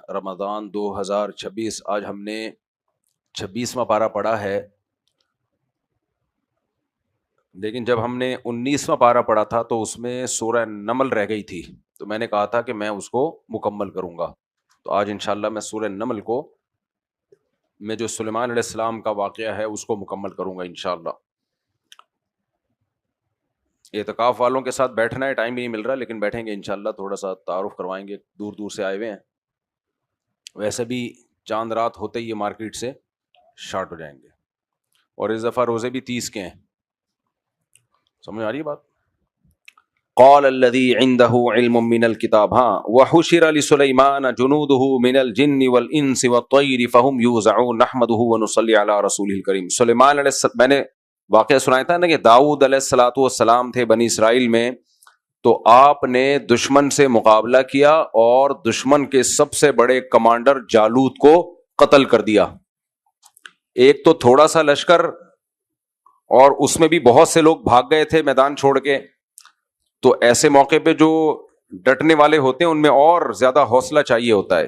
رمضان 2026۔ آج ہم نے 26واں پارہ پڑھا ہے، لیکن جب ہم نے 19واں پارہ پڑھا تھا تو اس میں سورہ نمل رہ گئی تھی، تو میں نے کہا تھا کہ میں اس کو مکمل کروں گا۔ تو آج انشاءاللہ میں سورہ نمل کو، میں جو سلیمان علیہ السلام کا واقعہ ہے اس کو مکمل کروں گا انشاءاللہ۔ اعتکاف والوں کے ساتھ بیٹھنا ہے، ٹائم بھی نہیں مل رہا، لیکن بیٹھیں گے انشاءاللہ، تھوڑا سا تعارف کروائیں گے، دور دور سے آئے ہوئے ہیں۔ ویسے بھی چاند رات ہوتے ہی یہ مارکیٹ سے شارٹ ہو جائیں گے، اور اس دفعہ روزے بھی 30 کے ہیں۔ سمجھ آ رہی ہے بات؟ قال الذي عنده علم من الكتاب وحشر لسليمان جنوده من الجن والانس والطير فهم يوزعون نحمده ونصلي على رسوله الكريم۔ سلیمان علیہ السلام، میں نے واقعہ سنایا تھا نا کہ داؤد علیہ الصلوۃ والسلام تھے بنی اسرائیل میں، تو آپ نے دشمن سے مقابلہ کیا اور دشمن کے سب سے بڑے کمانڈر جالوت کو قتل کر دیا۔ ایک تو تھوڑا سا لشکر، اور اس میں بھی بہت سے لوگ بھاگ گئے تھے میدان چھوڑ کے، تو ایسے موقع پہ جو ڈٹنے والے ہوتے ہیں ان میں اور زیادہ حوصلہ چاہیے ہوتا ہے،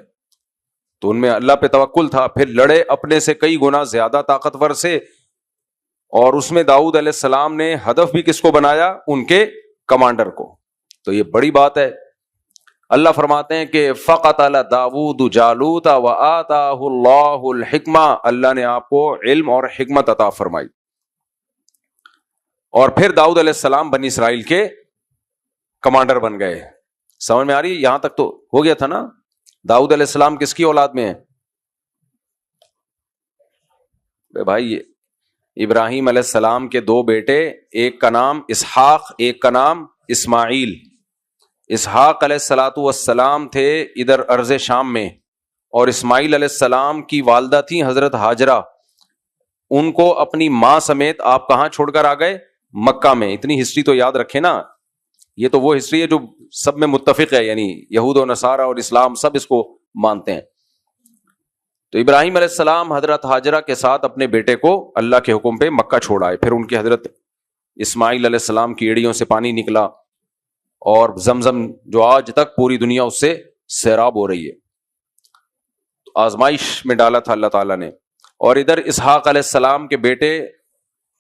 تو ان میں اللہ پہ توکل تھا، پھر لڑے اپنے سے کئی گنا زیادہ طاقتور سے، اور اس میں داؤد علیہ السلام نے ہدف بھی کس کو بنایا؟ ان کے کمانڈر کو۔ تو یہ بڑی بات ہے۔ اللہ فرماتے ہیں کہ فقتل داؤد جالوت وآتاہ اللہ الحکمہ، اللہ نے آپ کو علم اور حکمت عطا فرمائی۔ اور پھر داؤد علیہ السلام بنی اسرائیل کے کمانڈر بن گئے۔ سمجھ میں آ رہی ہے؟ یہاں تک تو ہو گیا تھا نا۔ داؤد علیہ السلام کس کی اولاد میں ہے بھائی؟ ابراہیم علیہ السلام کے دو بیٹے، ایک کا نام اسحاق، ایک کا نام اسماعیل۔ اسحاق علیہ الصلوۃ والسلام تھے ادھر ارض شام میں، اور اسماعیل علیہ السلام کی والدہ تھی حضرت ہاجرہ، ان کو اپنی ماں سمیت آپ کہاں چھوڑ کر آ گئے؟ مکہ میں۔ اتنی ہسٹری تو یاد رکھے نا، یہ تو وہ ہسٹری ہے جو سب میں متفق ہے، یعنی یہود و نصارہ اور اسلام سب اس کو مانتے ہیں۔ تو ابراہیم علیہ السلام حضرت ہاجرہ کے ساتھ اپنے بیٹے کو اللہ کے حکم پہ مکہ چھوڑ آئے، پھر ان کی حضرت اسماعیل علیہ السلام کی ایڑیوں سے پانی نکلا، اور زمزم جو آج تک پوری دنیا اس سے سیراب ہو رہی ہے، آزمائش میں ڈالا تھا اللہ تعالیٰ نے۔ اور ادھر اسحاق علیہ السلام کے بیٹے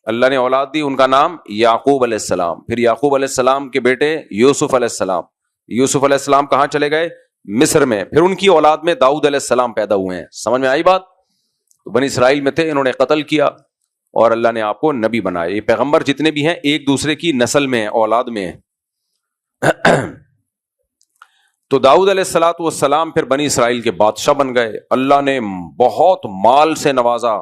اللہ نے اولاد دی، ان کا نام یعقوب علیہ السلام۔ پھر یعقوب علیہ السلام کے بیٹے یوسف علیہ السلام۔ یوسف علیہ السلام کہاں چلے گئے؟ مصر میں۔ پھر ان کی اولاد میں داؤد علیہ السلام پیدا ہوئے ہیں۔ سمجھ میں آئی بات؟ تو بنی اسرائیل میں تھے، انہوں نے قتل کیا، اور اللہ نے آپ کو نبی بنایا۔ یہ پیغمبر جتنے بھی ہیں ایک دوسرے کی نسل میں ہیں، اولاد میں ہیں۔ تو داؤد علیہ الصلوۃ والسلام پھر بنی اسرائیل کے بادشاہ بن گئے، اللہ نے بہت مال سے نوازا،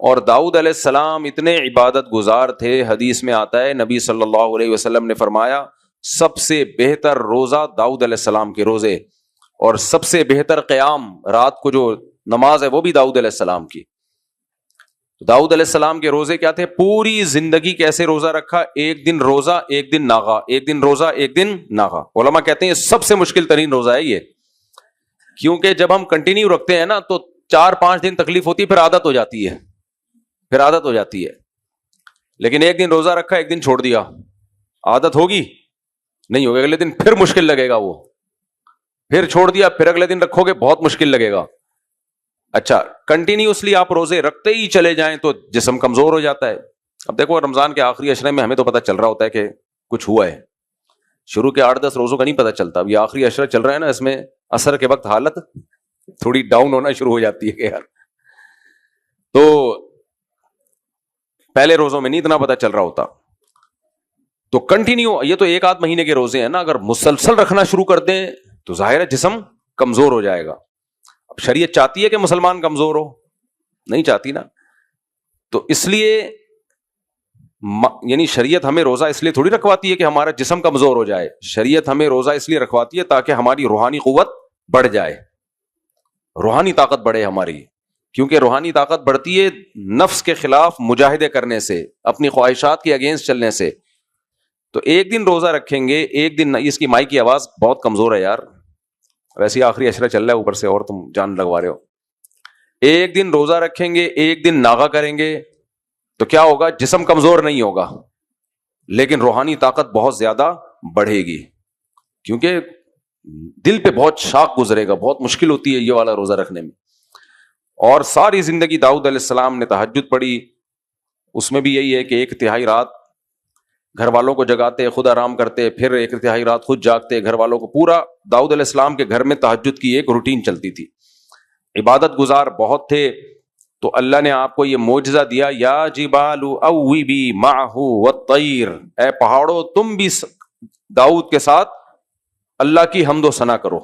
اور داؤد علیہ السلام اتنے عبادت گزار تھے، حدیث میں آتا ہے نبی صلی اللہ علیہ وسلم نے فرمایا سب سے بہتر روزہ داؤد علیہ السلام کے روزے، اور سب سے بہتر قیام، رات کو جو نماز ہے وہ بھی داؤد علیہ السلام کی۔ تو داؤد علیہ السلام کے روزے کیا تھے؟ پوری زندگی کیسے روزہ رکھا؟ ایک دن روزہ ایک دن ناغا، ایک دن روزہ ایک دن ناغا۔ علماء کہتے ہیں سب سے مشکل ترین روزہ ہے یہ، کیونکہ جب ہم کنٹینیو رکھتے ہیں نا تو 4-5 دن تکلیف ہوتی ہے، پھر عادت ہو جاتی ہے، پھر عادت ہو جاتی ہے۔ لیکن ایک دن روزہ رکھا ایک دن چھوڑ دیا، عادت ہوگی نہیں ہوگی، اگلے دن پھر مشکل لگے گا، وہ پھر چھوڑ دیا، پھر اگلے دن رکھو گے بہت مشکل لگے گا۔ اچھا، کنٹینیوسلی آپ روزے رکھتے ہی چلے جائیں تو جسم کمزور ہو جاتا ہے۔ اب دیکھو رمضان کے آخری عشرے میں ہمیں تو پتہ چل رہا ہوتا ہے کہ کچھ ہوا ہے، شروع کے 8-10 روزوں کا نہیں پتہ چلتا۔ اب یہ آخری عشرہ چل رہا ہے نا، اس میں عصر کے وقت حالت تھوڑی ڈاؤن ہونا شروع ہو جاتی ہے کہ یار، تو پہلے روزوں میں نہیں اتنا پتہ چل رہا ہوتا۔ تو کنٹینیو، یہ تو 1-8 مہینے کے روزے ہیں نا، اگر مسلسل رکھنا شروع کر دیں تو ظاہر ہے جسم کمزور ہو جائے گا۔ اب شریعت چاہتی ہے کہ مسلمان کمزور ہو؟ نہیں چاہتی نا۔ تو اس لیے یعنی شریعت ہمیں روزہ اس لیے تھوڑی رکھواتی ہے کہ ہمارا جسم کمزور ہو جائے، شریعت ہمیں روزہ اس لیے رکھواتی ہے تاکہ ہماری روحانی قوت بڑھ جائے، روحانی طاقت بڑھے ہماری، کیونکہ روحانی طاقت بڑھتی ہے نفس کے خلاف مجاہدے کرنے سے، اپنی خواہشات کے اگینسٹ چلنے سے۔ تو ایک دن روزہ رکھیں گے، ایک دن، اس کی مائی کی آواز بہت کمزور ہے یار، ویسے آخری عشرہ چل رہا ہے اوپر سے اور تم جان لگوا رہے ہو۔ ایک دن روزہ رکھیں گے، ایک دن ناغا کریں گے تو کیا ہوگا؟ جسم کمزور نہیں ہوگا لیکن روحانی طاقت بہت زیادہ بڑھے گی، کیونکہ دل پہ بہت شاق گزرے گا, بہت مشکل ہوتی ہے یہ والا روزہ رکھنے میں. اور ساری زندگی داؤد علیہ السلام نے تہجد پڑھی, اس میں بھی یہی ہے کہ 1/3 رات گھر والوں کو جگاتے, خود آرام کرتے, پھر 1/3 رات خود جاگتے, گھر والوں کو. پورا داؤد علیہ السلام کے گھر میں تہجد کی ایک روٹین چلتی تھی. عبادت گزار بہت تھے, تو اللہ نے آپ کو یہ معجزہ دیا, یا جبال اوبی معہ والطیر, اے پہاڑوں تم بھی داؤد کے ساتھ اللہ کی حمد و ثنا کرو.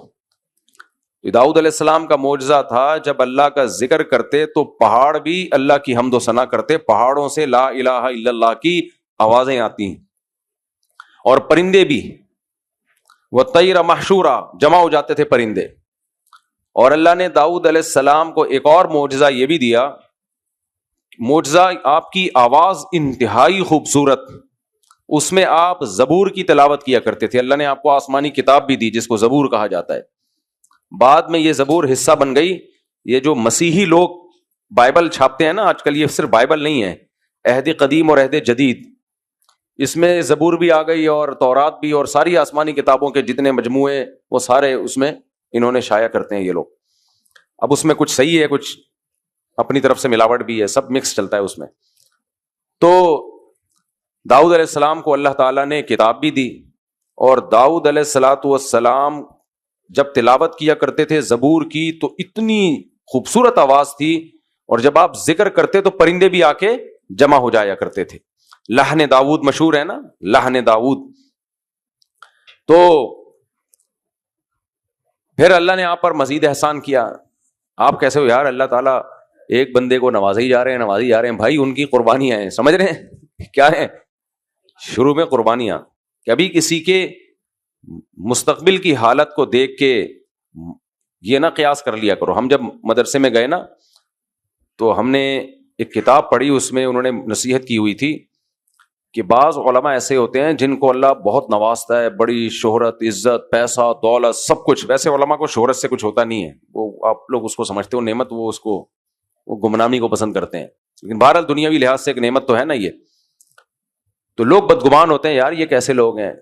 داؤد علیہ السلام کا معجزہ تھا, جب اللہ کا ذکر کرتے تو پہاڑ بھی اللہ کی حمد و ثنا کرتے, پہاڑوں سے لا الہ الا اللہ کی آوازیں آتی ہیں, اور پرندے بھی والطیر محشورا, جمع ہو جاتے تھے پرندے. اور اللہ نے داؤد علیہ السلام کو ایک اور معجزہ یہ بھی دیا, معجزہ آپ کی آواز انتہائی خوبصورت, اس میں آپ زبور کی تلاوت کیا کرتے تھے. اللہ نے آپ کو آسمانی کتاب بھی دی جس کو زبور کہا جاتا ہے. بعد میں یہ زبور حصہ بن گئی. یہ جو مسیحی لوگ بائبل چھاپتے ہیں نا آج کل, یہ صرف بائبل نہیں ہے, عہد قدیم اور عہد جدید, اس میں زبور بھی آ گئی اور تورات بھی, اور ساری آسمانی کتابوں کے جتنے مجموعے وہ سارے اس میں انہوں نے شائع کرتے ہیں یہ لوگ. اب اس میں کچھ صحیح ہے, کچھ اپنی طرف سے ملاوٹ بھی ہے, سب مکس چلتا ہے اس میں. تو داؤد علیہ السلام کو اللہ تعالیٰ نے کتاب بھی دی, اور داؤد علیہ الصلاۃ والسلام جب تلاوت کیا کرتے تھے زبور کی تو اتنی خوبصورت آواز تھی, اور جب آپ ذکر کرتے تو پرندے بھی آ کے جمع ہو جایا کرتے تھے. لحن داؤد مشہور ہے نا, لحن داؤد. تو پھر اللہ نے آپ پر مزید احسان کیا. آپ کیسے ہو یار, اللہ تعالیٰ ایک بندے کو نوازے ہی جا رہے ہیں. بھائی ان کی قربانیاں ہیں, سمجھ رہے ہیں کیا ہے, شروع میں قربانیاں. کبھی کسی کے مستقبل کی حالت کو دیکھ کے یہ نہ قیاس کر لیا کرو. ہم جب مدرسے میں گئے نا تو ہم نے ایک کتاب پڑھی, اس میں انہوں نے نصیحت کی ہوئی تھی کہ بعض علماء ایسے ہوتے ہیں جن کو اللہ بہت نوازتا ہے, بڑی شہرت, عزت, پیسہ, دولت, سب کچھ. ویسے علماء کو شہرت سے کچھ ہوتا نہیں ہے, وہ آپ لوگ اس کو سمجھتے ہو نعمت, وہ اس کو وہ گمنامی کو پسند کرتے ہیں, لیکن بہرحال دنیاوی لحاظ سے ایک نعمت تو ہے نا یہ. تو لوگ بدگمان ہوتے ہیں, یار یہ کیسے لوگ ہیں.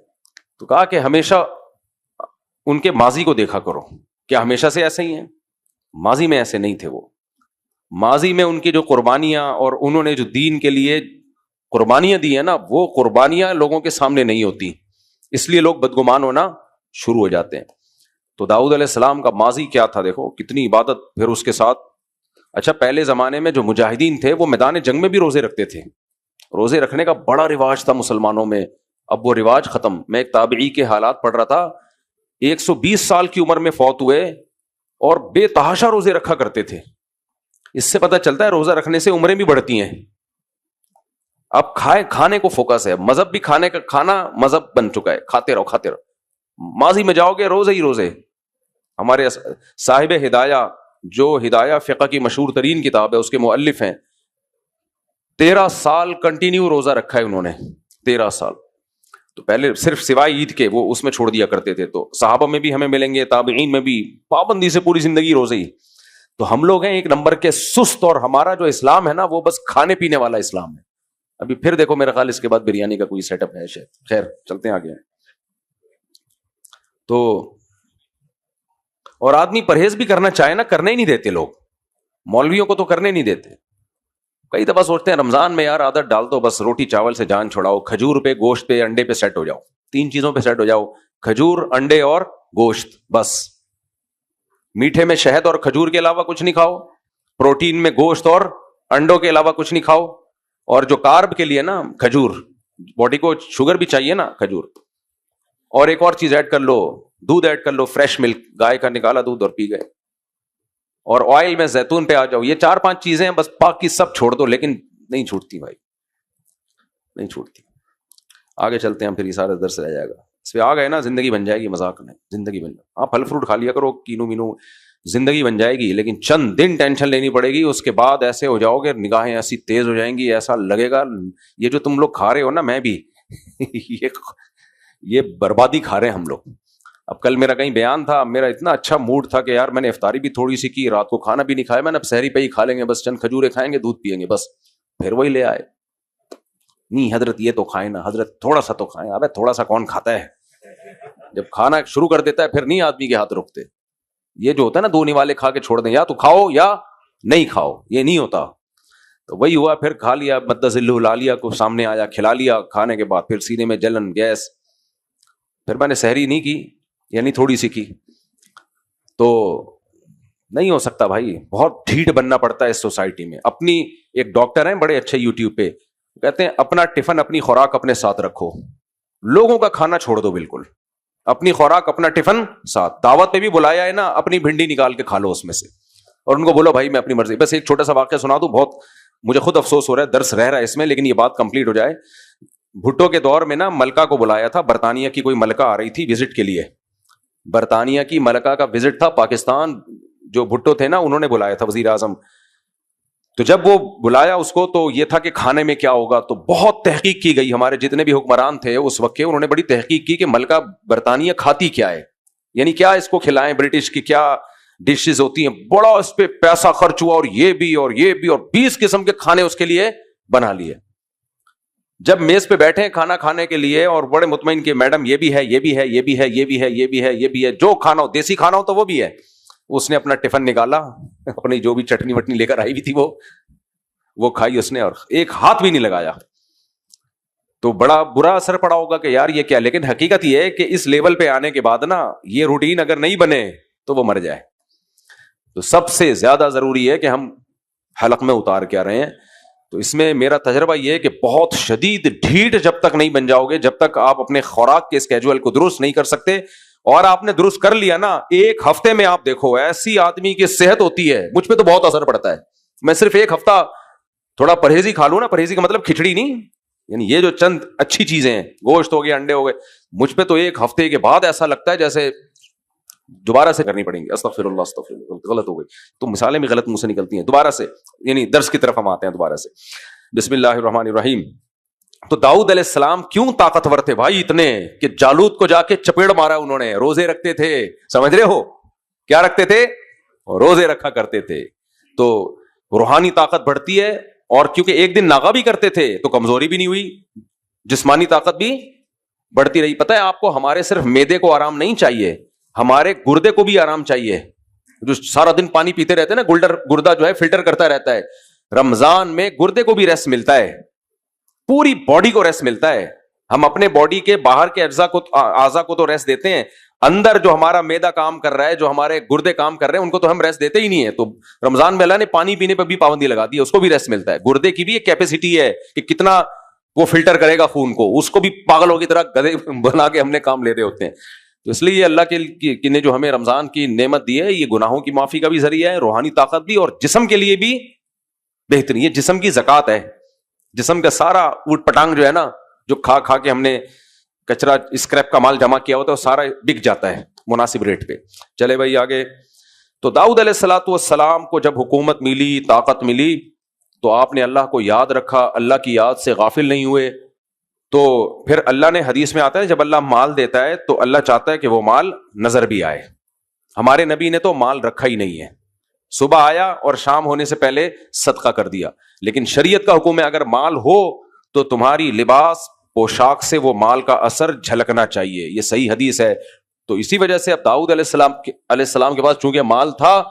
تو کہا کہ ہمیشہ ان کے ماضی کو دیکھا کرو, کیا ہمیشہ سے ایسے ہی ہیں؟ ماضی میں ایسے نہیں تھے. وہ ماضی میں ان کی جو قربانیاں اور انہوں نے جو دین کے لیے قربانیاں دی ہیں نا, وہ قربانیاں لوگوں کے سامنے نہیں ہوتی, اس لیے لوگ بدگمان ہونا شروع ہو جاتے ہیں. تو داؤد علیہ السلام کا ماضی کیا تھا, دیکھو کتنی عبادت. پھر اس کے ساتھ اچھا پہلے زمانے میں جو مجاہدین تھے وہ میدان جنگ میں بھی روزے رکھتے تھے. روزے رکھنے کا بڑا رواج تھا مسلمانوں میں, اب وہ رواج ختم. میں ایک تابعی کے حالات پڑھ رہا تھا, 120 سال کی عمر میں فوت ہوئے اور بے تحاشا روزے رکھا کرتے تھے. اس سے پتہ چلتا ہے روزہ رکھنے سے عمریں بھی بڑھتی ہیں. اب کھانے کو فوکس ہے, مذہب بھی کھانے کا, کھانا مذہب بن چکا ہے, کھاتے رہو کھاتے رہو. ماضی میں جاؤ گے روزے ہی روزے. ہمارے صاحب ہدایہ, جو ہدایہ فقہ کی مشہور ترین کتاب ہے, اس کے مؤلف ہیں, 13 سال کنٹینیو روزہ رکھا ہے انہوں نے, 13 سال. تو پہلے صرف سوائے عید کے وہ اس میں چھوڑ دیا کرتے تھے. تو صحابہ میں بھی ہمیں ملیں گے, تابعین میں بھی پابندی سے پوری زندگی روزے ہی. تو ہم لوگ ہیں ایک نمبر کے سست, اور ہمارا جو اسلام ہے نا وہ بس کھانے پینے والا اسلام ہے. ابھی پھر دیکھو میرا خیال اس کے بعد بریانی کا کوئی سیٹ اپ ہے شاید. خیر چلتے ہیں آگے. تو اور آدمی پرہیز بھی کرنا چاہے نا, کرنے ہی نہیں دیتے لوگ. مولویوں کو تو کرنے نہیں دیتے. کئی دفعہ سوچتے ہیں رمضان میں یار عادت ڈال دو, بس روٹی چاول سے جان چھڑاؤ, کھجور پہ, گوشت پہ, انڈے پہ سیٹ ہو جاؤ. 3 چیزوں پہ سیٹ ہو جاؤ, کھجور, انڈے اور گوشت بس. میٹھے میں شہد اور کھجور کے علاوہ کچھ نہیں کھاؤ, پروٹین میں گوشت اور انڈوں کے علاوہ کچھ نہیں کھاؤ, اور جو کارب کے لیے نا کھجور, باڈی کو شوگر بھی چاہیے نا کھجور. اور ایک اور چیز ایڈ کر لو, دودھ ایڈ کر لو, فریش ملک, گائے کا نکالا دودھ اور پی گئے. اور آئل میں زیتون پہ آ جاؤ. یہ 4-5 چیزیں ہیں بس, باقی سب چھوڑ دو. لیکن نہیں چھوٹتی بھائی, نہیں چھوٹتی. آگے چلتے ہیں, پھر یہ سارا درس رہ جائے گا. اس پہ آ گئے نا زندگی بن جائے گی, مذاق نہیں, زندگی بن جائے. آپ پھل فروٹ کھا لیا کرو, کینو مینو, زندگی بن جائے گی. لیکن چند دن ٹینشن لینی پڑے گی, اس کے بعد ایسے ہو جاؤ گے, نگاہیں ایسی تیز ہو جائیں گی, ایسا لگے گا یہ جو تم لوگ کھا رہے ہو نا, میں بھی یہ بربادی کھا رہے ہیں ہم لوگ. اب کل میرا کہیں بیان تھا, میرا اتنا اچھا موڈ تھا کہ یار میں نے افطاری بھی تھوڑی سی کی, رات کو کھانا بھی نہیں کھایا میں نے, اب سحری پہ ہی کھا لیں گے بس, چند کھجورے کھائیں گے, دودھ پیئیں گے بس. پھر وہی لے آئے, نہیں حضرت یہ تو کھائیں نا, حضرت تھوڑا سا تو کھائیں. ابے تھوڑا سا کون کھاتا ہے, جب کھانا شروع کر دیتا ہے پھر نہیں آدمی کے ہاتھ رکتے. یہ جو ہوتا ہے نا دو نوالے کھا کے چھوڑ دیں, یا تو کھاؤ یا نہیں کھاؤ, یہ نہیں ہوتا. تو وہی ہوا, پھر کھا لیا, مدذلہ لالیہ کو سامنے آیا, کھلا لیا. کھانے کے بعد پھر سینے میں جلن, گیس. پھر میں نے سحری نہیں کی, یعنی تھوڑی سی کی. تو نہیں ہو سکتا بھائی, بہت ڈھیٹ بننا پڑتا ہے اس سوسائٹی میں. اپنی ایک ڈاکٹر ہیں بڑے اچھے یوٹیوب پہ, کہتے ہیں اپنا ٹفن اپنی خوراک اپنے ساتھ رکھو, لوگوں کا کھانا چھوڑ دو بالکل, اپنی خوراک اپنا ٹفن ساتھ. دعوت پہ بھی بلایا ہے نا, اپنی بھنڈی نکال کے کھا لو اس میں سے, اور ان کو بولو بھائی میں اپنی مرضی. بس ایک چھوٹا سا واقعہ سنا دوں, بہت مجھے خود افسوس ہو رہا ہے, درس رہ رہا ہے اس میں, لیکن یہ بات کمپلیٹ ہو جائے. بھٹو کے دور میں نا ملکہ کو بلایا تھا, برطانیہ کی کوئی ملکہ آ رہی تھی وزٹ کے لیے. برطانیہ کی ملکہ کا وزٹ تھا پاکستان, جو بھٹو تھے نا انہوں نے بلایا تھا, وزیر اعظم. تو جب وہ بلایا اس کو تو یہ تھا کہ کھانے میں کیا ہوگا. تو بہت تحقیق کی گئی, ہمارے جتنے بھی حکمران تھے اس وقت کے, انہوں نے بڑی تحقیق کی کہ ملکہ برطانیہ کھاتی کیا ہے, یعنی کیا اس کو کھلائیں, برٹش کی کیا ڈشز ہوتی ہیں. بڑا اس پہ پیسہ خرچ ہوا, اور یہ بھی اور یہ بھی, اور 20 قسم کے کھانے اس کے لیے بنا لیے. جب میز پہ بیٹھے کھانا کھانے کے لیے, اور بڑے مطمئن کہ میڈم یہ بھی ہے, یہ بھی ہے, یہ بھی ہے, یہ بھی ہے, یہ بھی ہے, یہ بھی ہے, جو کھانا ہو, دیسی کھانا ہو تو وہ بھی ہے. اس نے اپنا ٹفن نکالا, اپنی جو بھی چٹنی وٹنی لے کر آئی بھی تھی وہ کھائی اس نے, اور ایک ہاتھ بھی نہیں لگایا. تو بڑا برا اثر پڑا ہوگا کہ یار یہ کیا. لیکن حقیقت یہ ہے کہ اس لیول پہ آنے کے بعد نا یہ روٹین اگر نہیں بنے تو وہ مر جائے. تو سب سے زیادہ ضروری ہے کہ ہم حلق میں اتار کے آ رہے ہیں. تو اس میں میرا تجربہ یہ ہے کہ بہت شدید ڈھیٹ جب تک نہیں بن جاؤ گے, جب تک آپ اپنے خوراک کے اسکیجول کو درست نہیں کر سکتے. اور آپ نے درست کر لیا نا, ایک ہفتے میں آپ دیکھو ایسی آدمی کی صحت ہوتی ہے. مجھ پہ تو بہت اثر پڑتا ہے, میں صرف ایک ہفتہ تھوڑا پرہیزی کھا لوں نا, پرہیزی کا مطلب کھچڑی نہیں, یعنی یہ جو چند اچھی چیزیں ہیں, گوشت ہو گئے, انڈے ہو گئے, مجھ پہ تو ایک ہفتے کے بعد ایسا لگتا ہے جیسے دوبارہ سے کرنی پڑیں گی. استغفر اللہ, استغفر اللہ, غلط ہو گئی. تو مثالیں بھی غلط منہ سے نکلتی ہیں. دوبارہ سے, یعنی درس کی طرف ہم آتے ہیں دوبارہ سے. بسم اللہ الرحمن الرحیم. تو داؤد علیہ السلام کیوں طاقتور تھے بھائی اتنے, کہ جالوت کو جا کے چپیڑ مارا انہوں نے. روزے رکھتے تھے, سمجھ رہے ہو کیا رکھتے تھے, روزے رکھا کرتے تھے. تو روحانی طاقت بڑھتی ہے, اور کیونکہ ایک دن ناغا بھی کرتے تھے تو کمزوری بھی نہیں ہوئی, جسمانی طاقت بھی بڑھتی رہی. پتہ ہے آپ کو, ہمارے صرف معدے کو آرام نہیں چاہیے, ہمارے گردے کو بھی آرام چاہیے. جو سارا دن پانی پیتے رہتے ہیں نا, گردہ جو ہے فلٹر کرتا رہتا ہے. رمضان میں گردے کو بھی ریسٹ ملتا ہے, پوری باڈی کو ریسٹ ملتا ہے. ہم اپنے باڈی کے باہر کے اعضاء کو تو ریسٹ دیتے ہیں, اندر جو ہمارا معدہ کام کر رہا ہے, جو ہمارے گردے کام کر رہے ہیں, ان کو تو ہم ریسٹ دیتے ہی نہیں ہے. تو رمضان میں اللہ نے پانی پینے پہ بھی پابندی لگا دی ہے, اس کو بھی ریسٹ ملتا ہے. گردے کی بھی ایک کیپیسٹی ہے کہ کتنا وہ فلٹر کرے گا خون کو, اس کو بھی پاگلوں کی طرح گدھے بنا کے ہم نے کام لے رہے ہوتے ہیں. تو اس لیے یہ اللہ کے نے جو ہمیں رمضان کی نعمت دی ہے, یہ گناہوں کی معافی کا بھی ذریعہ ہے, روحانی طاقت بھی, اور جسم کے لیے بھی بہترین. یہ جسم کی زکات ہے. جسم کا سارا اوٹ پٹانگ جو ہے نا, جو کھا کھا کے ہم نے کچرا اسکریپ کا مال جمع کیا ہوتا ہے, وہ سارا بک جاتا ہے مناسب ریٹ پہ. چلے بھائی آگے. تو داؤد علیہ الصلوۃ والسلام کو جب حکومت ملی, طاقت ملی, تو آپ نے اللہ کو یاد رکھا, اللہ کی یاد سے غافل نہیں ہوئے. تو پھر اللہ نے, حدیث میں آتا ہے جب اللہ مال دیتا ہے تو اللہ چاہتا ہے کہ وہ مال نظر بھی آئے. ہمارے نبی نے تو مال رکھا ہی نہیں ہے, صبح آیا اور شام ہونے سے پہلے صدقہ کر دیا. لیکن شریعت کا حکم ہے اگر مال ہو تو تمہاری لباس پوشاک سے وہ مال کا اثر جھلکنا چاہیے. یہ صحیح حدیث ہے. تو اسی وجہ سے اب داؤد علیہ السلام کے پاس چونکہ مال تھا,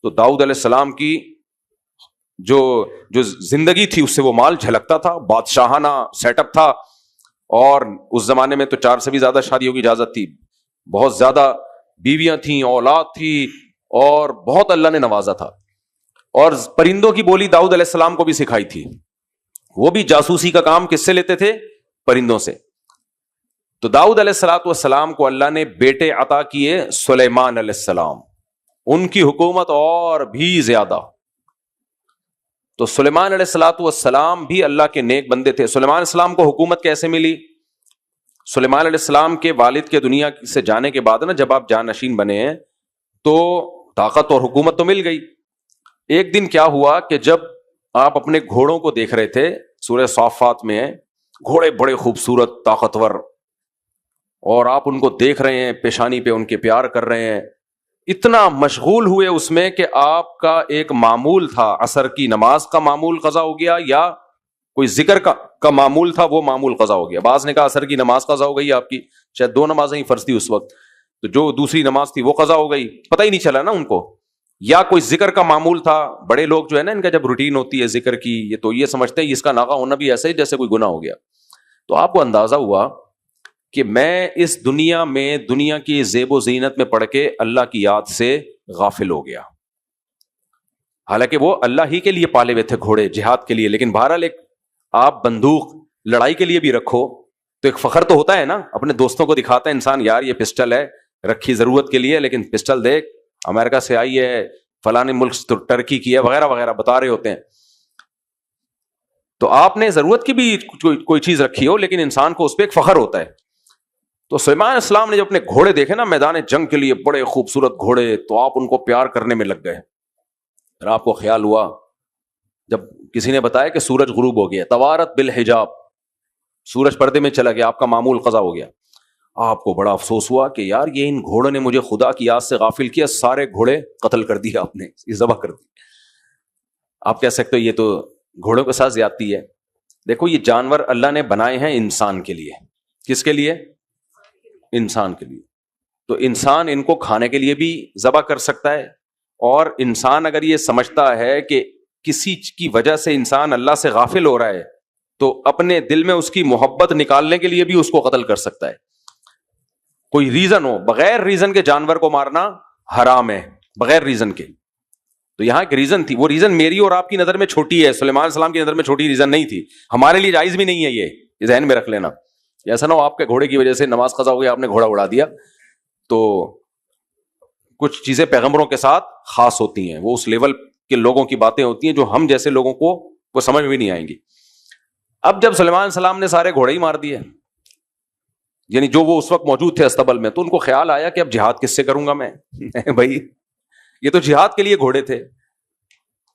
تو داؤد علیہ السلام کی جو زندگی تھی اس سے وہ مال جھلکتا تھا. بادشاہانہ سیٹ اپ تھا, اور اس زمانے میں تو 4 سے بھی زیادہ شادیوں کی اجازت تھی, بہت زیادہ بیویاں تھیں, اولاد تھی, اور بہت اللہ نے نوازا تھا. اور پرندوں کی بولی داؤد علیہ السلام کو بھی سکھائی تھی. وہ بھی جاسوسی کا کام کس سے لیتے تھے, پرندوں سے. تو داؤد علیہ الصلوۃ والسلام کو اللہ نے بیٹے عطا کیے, سلیمان علیہ السلام, ان کی حکومت اور بھی زیادہ. تو سلیمان علیہ الصلوۃ والسلام بھی اللہ کے نیک بندے تھے. سلیمان علیہ السلام کو حکومت کیسے ملی؟ سلیمان علیہ السلام کے والد کے دنیا سے جانے کے بعد نا, جب آپ جانشین بنے ہیں تو طاقت اور حکومت تو مل گئی. ایک دن کیا ہوا کہ جب آپ اپنے گھوڑوں کو دیکھ رہے تھے, سورہ صافات میں ہے, گھوڑے بڑے خوبصورت طاقتور, اور آپ ان کو دیکھ رہے ہیں, پیشانی پہ ان کے پیار کر رہے ہیں, اتنا مشغول ہوئے اس میں کہ آپ کا ایک معمول تھا, عصر کی نماز کا معمول قضا ہو گیا, یا کوئی ذکر کا معمول تھا, وہ معمول قضا ہو گیا. بعض نے کہا عصر کی نماز قضا ہو گئی آپ کی, شاید 2 نمازیں ہی فرض تھی اس وقت, تو جو دوسری نماز تھی وہ قضا ہو گئی, پتہ ہی نہیں چلا نا ان کو. یا کوئی ذکر کا معمول تھا, بڑے لوگ جو ہے نا ان کا جب روٹین ہوتی ہے ذکر کی, یہ تو یہ سمجھتے ہیں اس کا ناغہ ہونا بھی ایسا ہی جیسے کوئی گناہ ہو گیا. تو آپ کو اندازہ ہوا کہ میں اس دنیا میں دنیا کی زیب و زینت میں پڑھ کے اللہ کی یاد سے غافل ہو گیا. حالانکہ وہ اللہ ہی کے لیے پالے ہوئے تھے گھوڑے جہاد کے لیے, لیکن بہرحال ایک آپ بندوق لڑائی کے لیے بھی رکھو تو ایک فخر تو ہوتا ہے نا, اپنے دوستوں کو دکھاتا ہے انسان, یار یہ پسٹل ہے رکھی ضرورت کے لیے, لیکن پسٹل دیکھ امریکہ سے آئی ہے, فلانے ملک ترکی کی ہے, وغیرہ وغیرہ بتا رہے ہوتے ہیں. تو آپ نے ضرورت کی بھی کوئی چیز رکھی ہو, لیکن انسان کو اس پہ ایک فخر ہوتا ہے. تو سلیمان علیہ السلام نے جب اپنے گھوڑے دیکھے نا میدان جنگ کے لیے, بڑے خوبصورت گھوڑے, تو آپ ان کو پیار کرنے میں لگ گئے. اور آپ کو خیال ہوا جب کسی نے بتایا کہ سورج غروب ہو گیا, توارت بالحجاب, سورج پردے میں چلا گیا, آپ کا معمول قضا ہو گیا. آپ کو بڑا افسوس ہوا کہ یار یہ ان گھوڑوں نے مجھے خدا کی یاد سے غافل کیا, سارے گھوڑے قتل کر دیے آپ نے, ذبح کر دی. آپ کہہ سکتے ہو یہ تو گھوڑوں کے ساتھ زیادتی ہے. دیکھو یہ جانور اللہ نے بنائے ہیں انسان کے لیے. کس کے لیے؟ انسان کے لیے. تو انسان ان کو کھانے کے لیے بھی ذبح کر سکتا ہے, اور انسان اگر یہ سمجھتا ہے کہ کسی کی وجہ سے انسان اللہ سے غافل ہو رہا ہے تو اپنے دل میں اس کی محبت نکالنے کے لیے بھی اس کو قتل کر سکتا ہے. کوئی ریزن ہو, بغیر ریزن کے جانور کو مارنا حرام ہے, بغیر ریزن کے. تو یہاں ایک ریزن تھی, وہ ریزن میری اور آپ کی نظر میں چھوٹی ہے, سلیمان علیہ السلام کی نظر میں چھوٹی ریزن نہیں تھی, ہمارے لیے جائز بھی نہیں ہے, یہ ذہن میں رکھ لینا. ایسا نہ ہو آپ کے گھوڑے کی وجہ سے نماز قضا ہو گئی, آپ نے گھوڑا اڑا دیا. تو کچھ چیزیں پیغمبروں کے ساتھ خاص ہوتی ہیں, وہ اس لیول کے لوگوں کی باتیں ہوتی ہیں جو ہم جیسے لوگوں کو وہ سمجھ بھی نہیں آئیں گی. اب جب سلیمان علیہ السلام نے سارے گھوڑے ہی مار دیے, یعنی جو وہ اس وقت موجود تھے استبل میں, تو ان کو خیال آیا کہ اب جہاد کس سے کروں گا میں بھائی, یہ تو جہاد کے لیے گھوڑے تھے.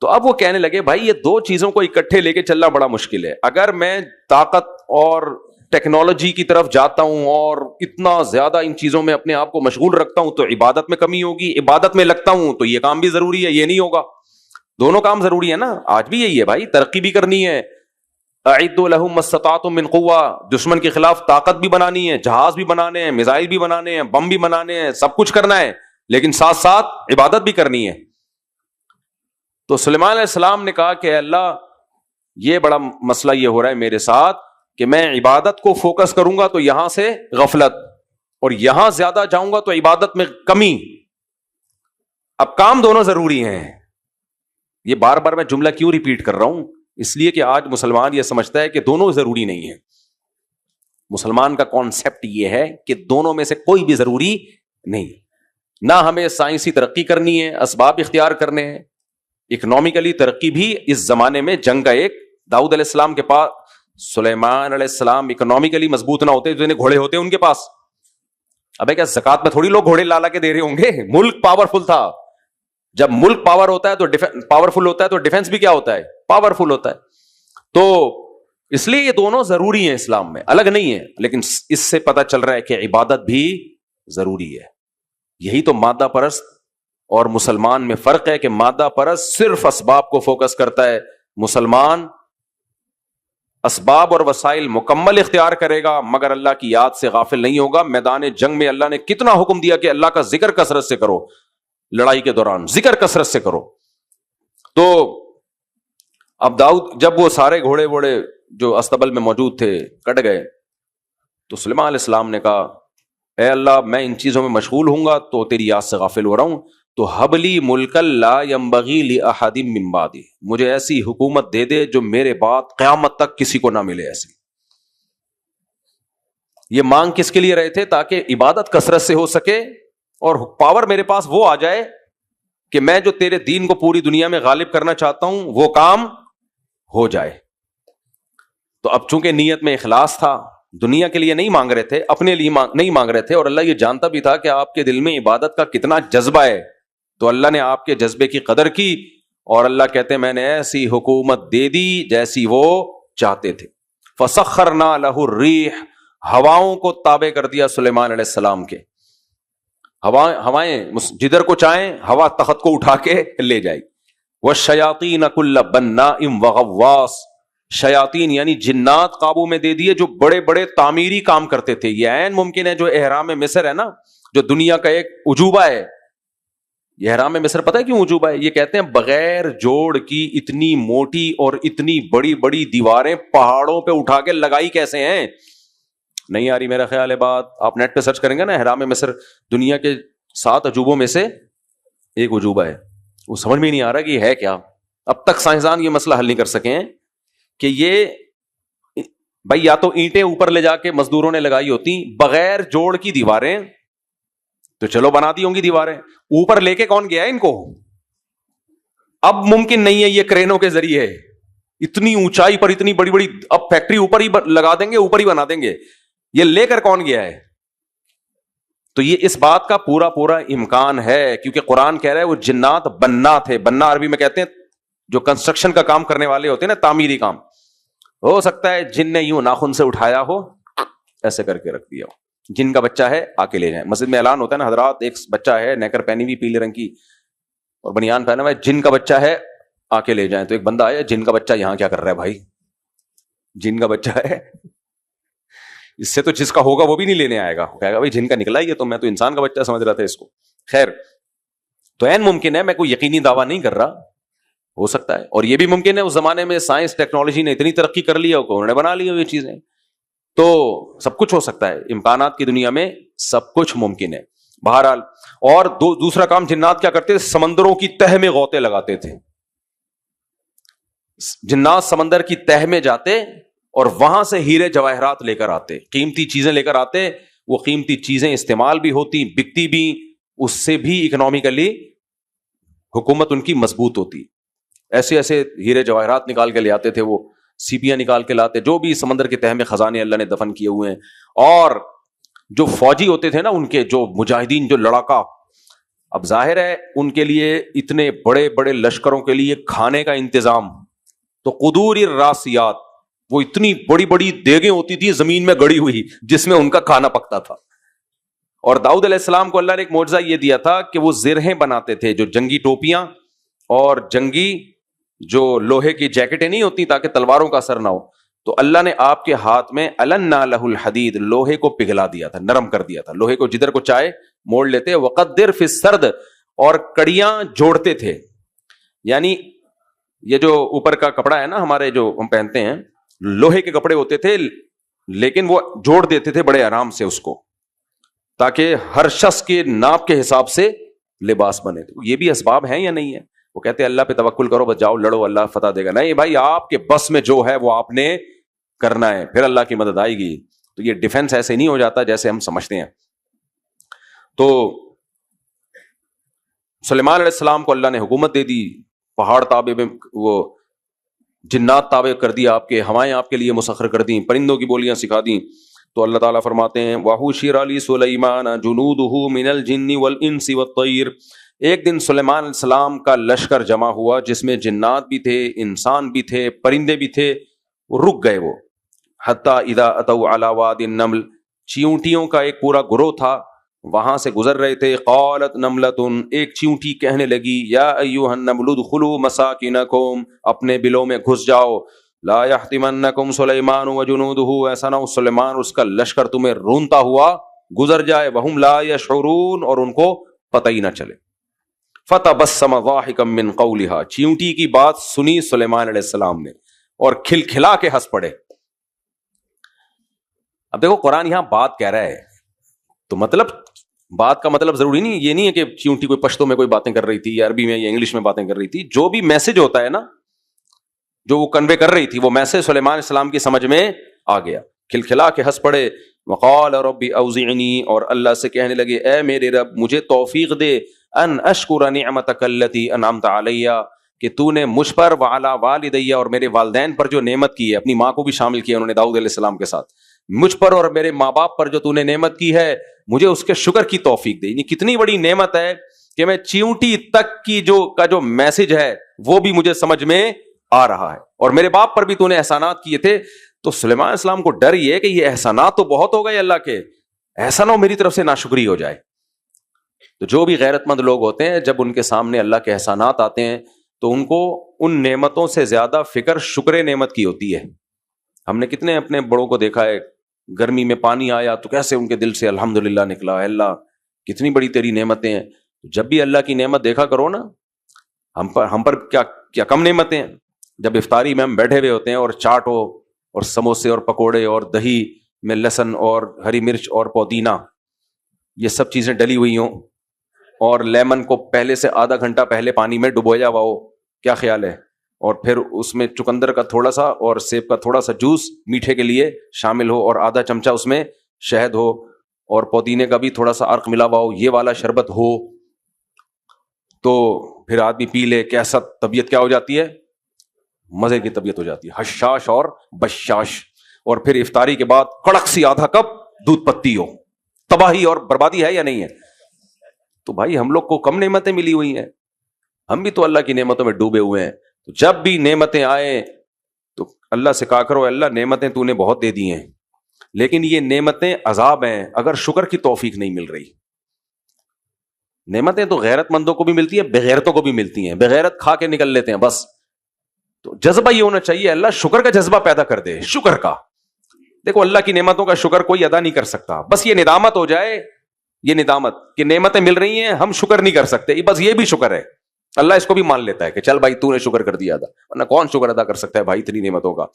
تو اب وہ کہنے لگے بھائی یہ 2 چیزوں کو اکٹھے لے کے چلنا بڑا مشکل ہے. اگر میں طاقت اور ٹیکنالوجی کی طرف جاتا ہوں اور اتنا زیادہ ان چیزوں میں اپنے آپ کو مشغول رکھتا ہوں تو عبادت میں کمی ہوگی, عبادت میں لگتا ہوں تو یہ کام بھی ضروری ہے, یہ نہیں ہوگا. دونوں کام ضروری ہے نا, آج بھی یہی ہے بھائی, ترقی بھی کرنی ہے. اعدوا لهم ما استطعتم من قوہ, دشمن کے خلاف طاقت بھی بنانی ہے, جہاز بھی بنانے ہیں, میزائل بھی بنانے ہیں, بم بھی بنانے ہیں, سب کچھ کرنا ہے, لیکن ساتھ ساتھ عبادت بھی کرنی ہے. تو سلیمان علیہ السلام نے کہا کہ اللہ یہ بڑا مسئلہ یہ ہو رہا ہے میرے ساتھ کہ میں عبادت کو فوکس کروں گا تو یہاں سے غفلت, اور یہاں زیادہ جاؤں گا تو عبادت میں کمی. اب کام دونوں ضروری ہیں. یہ بار بار میں جملہ کیوں ریپیٹ کر رہا ہوں؟ اس لیے کہ آج مسلمان یہ سمجھتا ہے کہ دونوں ضروری نہیں ہیں. مسلمان کا کانسیپٹ یہ ہے کہ دونوں میں سے کوئی بھی ضروری نہیں. نہ ہمیں سائنسی ترقی کرنی ہے, اسباب اختیار کرنے ہیں. اکنامکلی ترقی بھی اس زمانے میں جنگ کا ایک, داؤد علیہ السلام کے پاس, سلیمان علیہ السلام اکنامکلی مضبوط نہ ہوتے تو گھوڑے ہوتے ان کے پاس. ابے کیا زکات میں تھوڑی لوگ گھوڑے لالا کے دے رہے ہوں گے؟ ملک پاورفل تھا. جب ملک پاور ہوتا ہے تو پاورفل ہوتا ہے تو ڈیفنس بھی کیا ہوتا ہے؟ پاورفل ہوتا ہے. تو اس لیے یہ دونوں ضروری ہیں, اسلام میں الگ نہیں ہے. لیکن اس سے پتہ چل رہا ہے کہ عبادت بھی ضروری ہے. یہی تو مادہ پرست اور مسلمان میں فرق ہے کہ مادہ پرست صرف اسباب کو فوکس کرتا ہے, مسلمان اسباب اور وسائل مکمل اختیار کرے گا مگر اللہ کی یاد سے غافل نہیں ہوگا. میدان جنگ میں اللہ نے کتنا حکم دیا کہ اللہ کا ذکر کثرت سے کرو, لڑائی کے دوران ذکر کثرت سے کرو. تو اب داؤد جب وہ سارے گھوڑے ووڑے جو استبل میں موجود تھے کٹ گئے تو سلیمان علیہ السلام نے کہا اے اللہ میں ان چیزوں میں مشغول ہوں گا تو تیری یاد سے غافل ہو رہا ہوں, تو حبلی ملک لا ينبغی لأحد من بعدی, مجھے ایسی حکومت دے دے جو میرے بعد قیامت تک کسی کو نہ ملے ایسی. یہ مانگ کس کے لیے رہے تھے؟ تاکہ عبادت کثرت سے ہو سکے اور پاور میرے پاس وہ آ جائے کہ میں جو تیرے دین کو پوری دنیا میں غالب کرنا چاہتا ہوں وہ کام ہو جائے. تو اب چونکہ نیت میں اخلاص تھا, دنیا کے لیے نہیں مانگ رہے تھے, اپنے لیے نہیں مانگ رہے تھے, اور اللہ یہ جانتا بھی تھا کہ آپ کے دل میں عبادت کا کتنا جذبہ ہے, تو اللہ نے آپ کے جذبے کی قدر کی, اور اللہ کہتے ہیں میں نے ایسی حکومت دے دی جیسی وہ چاہتے تھے. فسخرنا لہ الریح, ہواؤں کو تابع کر دیا سلیمان علیہ السلام کے. ہوائیں جدھر کو چاہیں ہوا تخت کو اٹھا کے لے جائے. والشیاطین کل بناء وغواص, شیاطین یعنی جنات قابو میں دے دیے جو بڑے بڑے تعمیری کام کرتے تھے. یہ عین ممکن ہے جو احرام مصر ہے نا, جو دنیا کا ایک عجوبہ ہے. یہ احرام مصر پتہ ہے کیوں عجوبہ ہے؟ یہ کہتے ہیں بغیر جوڑ کی اتنی موٹی اور اتنی بڑی بڑی دیواریں پہاڑوں پہ اٹھا کے لگائی کیسے ہیں. نہیں آ رہی میرا خیال ہے بات. آپ نیٹ پہ سرچ کریں گے نا احرام مصر دنیا کے 7 عجوبوں میں سے ایک عجوبہ ہے. وہ سمجھ میں نہیں آ رہا کہ یہ ہے کیا. اب تک سائنسدان یہ مسئلہ حل نہیں کر سکے ہیں کہ یہ بھائی یا تو اینٹیں اوپر لے جا کے مزدوروں نے لگائی ہوتی, بغیر جوڑ کی دیواریں تو چلو بنا دی ہوں گی دیواریں, اوپر لے کے کون گیا ہے ان کو؟ اب ممکن نہیں ہے یہ کرینوں کے ذریعے اتنی اونچائی پر اتنی بڑی بڑی, اب فیکٹری اوپر ہی لگا دیں گے, اوپر ہی بنا دیں گے. یہ لے کر کون گیا ہے؟ تو یہ اس بات کا پورا پورا امکان ہے کیونکہ قرآن کہہ رہا ہے وہ جنات بننا تھے. بننا عربی میں کہتے ہیں جو کنسٹرکشن کا کام کرنے والے ہوتے ہیں نا, تعمیری کام. ہو سکتا ہے جن نے یوں ناخن سے اٹھایا ہو, ایسے کر کے رکھ دیا ہو, جن کا بچہ ہے آ کے لے جائیں. مسجد میں اعلان ہوتا ہے نا, حضرات ایک بچہ ہے نیکر پہنی ہوئی پیلے رنگ کی اور بنیان پہنا ہوا ہے, جن کا بچہ ہے آ کے لے جائیں. تو ایک بندہ آیا, جن کا بچہ یہاں کیا کر رہا ہے بھائی؟ جن کا بچہ ہے, اس سے تو جس کا ہوگا وہ بھی نہیں لینے آئے گا, کہے گا بھائی جن کا نکلا ہی ہے, تو میں تو انسان کا بچہ سمجھ رہا تھا اس کو. خیر, تو عین ممکن ہے, میں کوئی یقینی دعویٰ نہیں کر رہا, ہو سکتا ہے. اور یہ بھی ممکن ہے اس زمانے میں سائنس ٹیکنالوجی نے اتنی ترقی کر لی ہو کہ انہوں نے بنا لی ہو یہ چیزیں. تو سب کچھ ہو سکتا ہے, امکانات کی دنیا میں سب کچھ ممکن ہے. بہرحال, اور دوسرا کام جنات کیا کرتے تھے؟ سمندروں کی تہ میں غوطے لگاتے تھے. جنات سمندر کی تہ میں جاتے اور وہاں سے ہیرے جواہرات لے کر آتے, قیمتی چیزیں لے کر آتے. وہ قیمتی چیزیں استعمال بھی ہوتی, بکتی بھی, اس سے بھی اکنامکلی حکومت ان کی مضبوط ہوتی. ایسے ایسے ہیرے جواہرات نکال کے لے آتے تھے, وہ سیپیاں نکال کے لاتے, جو بھی سمندر کے تہ میں خزانے اللہ نے دفن کیے ہوئے ہیں. اور جو فوجی ہوتے تھے نا ان کے, جو مجاہدین, جو لڑاکا, اب ظاہر ہے ان کے لیے اتنے بڑے بڑے لشکروں کے لیے کھانے کا انتظام, تو قدور الراسیات, وہ اتنی بڑی بڑی دیگیں ہوتی تھی زمین میں گڑی ہوئی جس میں ان کا کھانا پکتا تھا. اور داؤد علیہ السلام کو اللہ نے ایک معجزہ یہ دیا تھا کہ وہ زرہیں بناتے تھے, جو جنگی ٹوپیاں اور جنگی جو لوہے کی جیکٹیں نہیں ہوتی تاکہ تلواروں کا اثر نہ ہو. تو اللہ نے آپ کے ہاتھ میں النا لہ الحدید, لوہے کو پگھلا دیا تھا, نرم کر دیا تھا. لوہے کو جدھر کو چاہے موڑ لیتے. وقدر فی السرد, اور کڑیاں جوڑتے تھے. یعنی یہ جو اوپر کا کپڑا ہے نا ہمارے جو ہم پہنتے ہیں, لوہے کے کپڑے ہوتے تھے, لیکن وہ جوڑ دیتے تھے بڑے آرام سے اس کو, تاکہ ہر شخص کے ناپ کے حساب سے لباس بنے. یہ بھی اسباب ہیں یا نہیں ہے؟ وہ کہتے ہیں اللہ پہ توکل کرو, بس جاؤ لڑو, اللہ فتح دے گا. نہیں بھائی, آپ کے بس میں جو ہے وہ آپ نے کرنا ہے, پھر اللہ کی مدد آئے گی. تو یہ ڈیفنس ایسے نہیں ہو جاتا جیسے ہم سمجھتے ہیں. تو سلیمان علیہ السلام کو اللہ نے حکومت دے دی, پہاڑ تابع میں, وہ جنات تابع کر دیا آپ کے, ہوائیں آپ کے لیے مسخر کر دیں, پرندوں کی بولیاں سکھا دیں. تو اللہ تعالیٰ فرماتے ہیں وَحُشِرَ لِسُلَيْمَانَ جُنُودُهُ مِنَ الْجِنِّ وَالْإِنسِ وَالطَّيْرِ. ایک دن سلیمان علیہ السلام کا لشکر جمع ہوا جس میں جنات بھی تھے, انسان بھی تھے, پرندے بھی تھے. رک گئے وہ. حتیٰ اذا اتوا علی وادی النمل, چیونٹیوں کا ایک پورا گروہ تھا, وہاں سے گزر رہے تھے. قالت نملۃ, ایک چیونٹی کہنے لگی, یا ایھا النمل ادخلوا مساکنکم, اپنے بلوں میں گھس جاؤ. لا یحطمنکم سلیمان وجنودہ, ایسا نہ ہو سلیمان اس کا لشکر تمہیں رونتا ہوا گزر جائے. وہم لا یشعرون, اور ان کو پتہ ہی نہ چلے. فتبسم ضاحکا من قولها, چیونٹی کی بات سنی سلیمان علیہ السلام نے اور کھلکھلا کے ہنس پڑے. اب دیکھو قرآن یہاں بات کہہ رہا ہے, تو مطلب بات کا مطلب ضروری نہیں, یہ نہیں ہے کہ چیونٹی کوئی پشتو میں کوئی باتیں کر رہی تھی یا عربی میں یا انگلش میں باتیں کر رہی تھی. جو بھی میسج ہوتا ہے نا, جو وہ کنوے کر رہی تھی, وہ میسج سلیمان علیہ السلام کی سمجھ میں آ گیا. کھلکھلا کے ہنس پڑے. وقال رب اوزعنی, اور اللہ سے کہنے لگے اے میرے رب مجھے توفیق دے, ان اشکر نعمتک التی انعمت علی, کہ تو نے مجھ پر وعلی والدی, اور میرے والدین پر جو نعمت کی ہے, اپنی ماں کو بھی شامل کیا انہوں نے داؤد علیہ السلام کے ساتھ, مجھ پر اور میرے ماں باپ پر جو تو نے نعمت کی ہے, مجھے اس کے شکر کی توفیق دے. یعنی کتنی بڑی نعمت ہے کہ میں چیونٹی تک کی جو میسج ہے وہ بھی مجھے سمجھ میں آ رہا ہے, اور میرے باپ پر بھی تو نے احسانات کیے تھے. تو سلیمان علیہ السلام کو ڈر یہ ہے کہ یہ احسانات تو بہت ہو گئے اللہ کے, ایسا نہ ہو میری طرف سے ناشکری ہو جائے. تو جو بھی غیرت مند لوگ ہوتے ہیں, جب ان کے سامنے اللہ کے احسانات آتے ہیں تو ان کو ان نعمتوں سے زیادہ فکر شکر نعمت کی ہوتی ہے. ہم نے کتنے اپنے بڑوں کو دیکھا ہے, گرمی میں پانی آیا تو کیسے ان کے دل سے الحمدللہ نکلا, اللہ کتنی بڑی تیری نعمتیں ہیں. جب بھی اللہ کی نعمت دیکھا کرو نا, ہم پر کیا کم نعمتیں ہیں. جب افطاری میں ہم بیٹھے ہوئے ہوتے ہیں اور چاٹ ہو اور سموسے اور پکوڑے اور دہی میں لہسن اور ہری مرچ اور پودینہ, یہ سب چیزیں ڈلی ہوئی ہوں, اور لیمن کو پہلے سے آدھا گھنٹہ پہلے پانی میں ڈبویا ہوا ہو, کیا خیال ہے, اور پھر اس میں چقندر کا تھوڑا سا اور سیب کا تھوڑا سا جوس میٹھے کے لیے شامل ہو, اور آدھا چمچہ اس میں شہد ہو, اور پودینے کا بھی تھوڑا سا عرق ملا ہوا ہو, یہ والا شربت ہو, تو پھر آدمی پی لے, کیسا طبیعت کیا ہو جاتی ہے, مزے کی طبیعت ہو جاتی ہے, حشاش اور بشاش. اور پھر افطاری کے بعد کڑک سی آدھا کپ دودھ پتی ہو, تباہی اور بربادی ہے یا نہیں ہے؟ تو بھائی ہم لوگ کو کم نعمتیں ملی ہوئی ہیں, ہم بھی تو اللہ کی نعمتوں میں ڈوبے ہوئے ہیں. تو جب بھی نعمتیں آئیں تو اللہ سے کہا کرو, اللہ نعمتیں تو نے بہت دے دی ہیں, لیکن یہ نعمتیں عذاب ہیں اگر شکر کی توفیق نہیں مل رہی. نعمتیں تو غیرت مندوں کو بھی ملتی ہیں, بغیرتوں کو بھی ملتی ہیں, بغیرت کھا کے نکل لیتے ہیں بس. تو جذبہ یہ ہونا چاہیے, اللہ شکر کا جذبہ پیدا کر دے, شکر کا. دیکھو اللہ کی نعمتوں کا شکر کوئی ادا نہیں کر سکتا, بس یہ ندامت ہو جائے, یہ ندامت کہ نعمتیں مل رہی ہیں ہم شکر نہیں کر سکتے, بس یہ بھی شکر ہے. اللہ اس کو بھی مان لیتا ہے کہ چل بھائی تو نے شکر کر دیا تھا, ورنہ کون شکر ادا کر سکتا ہے بھائی اتنی نعمتوں کا.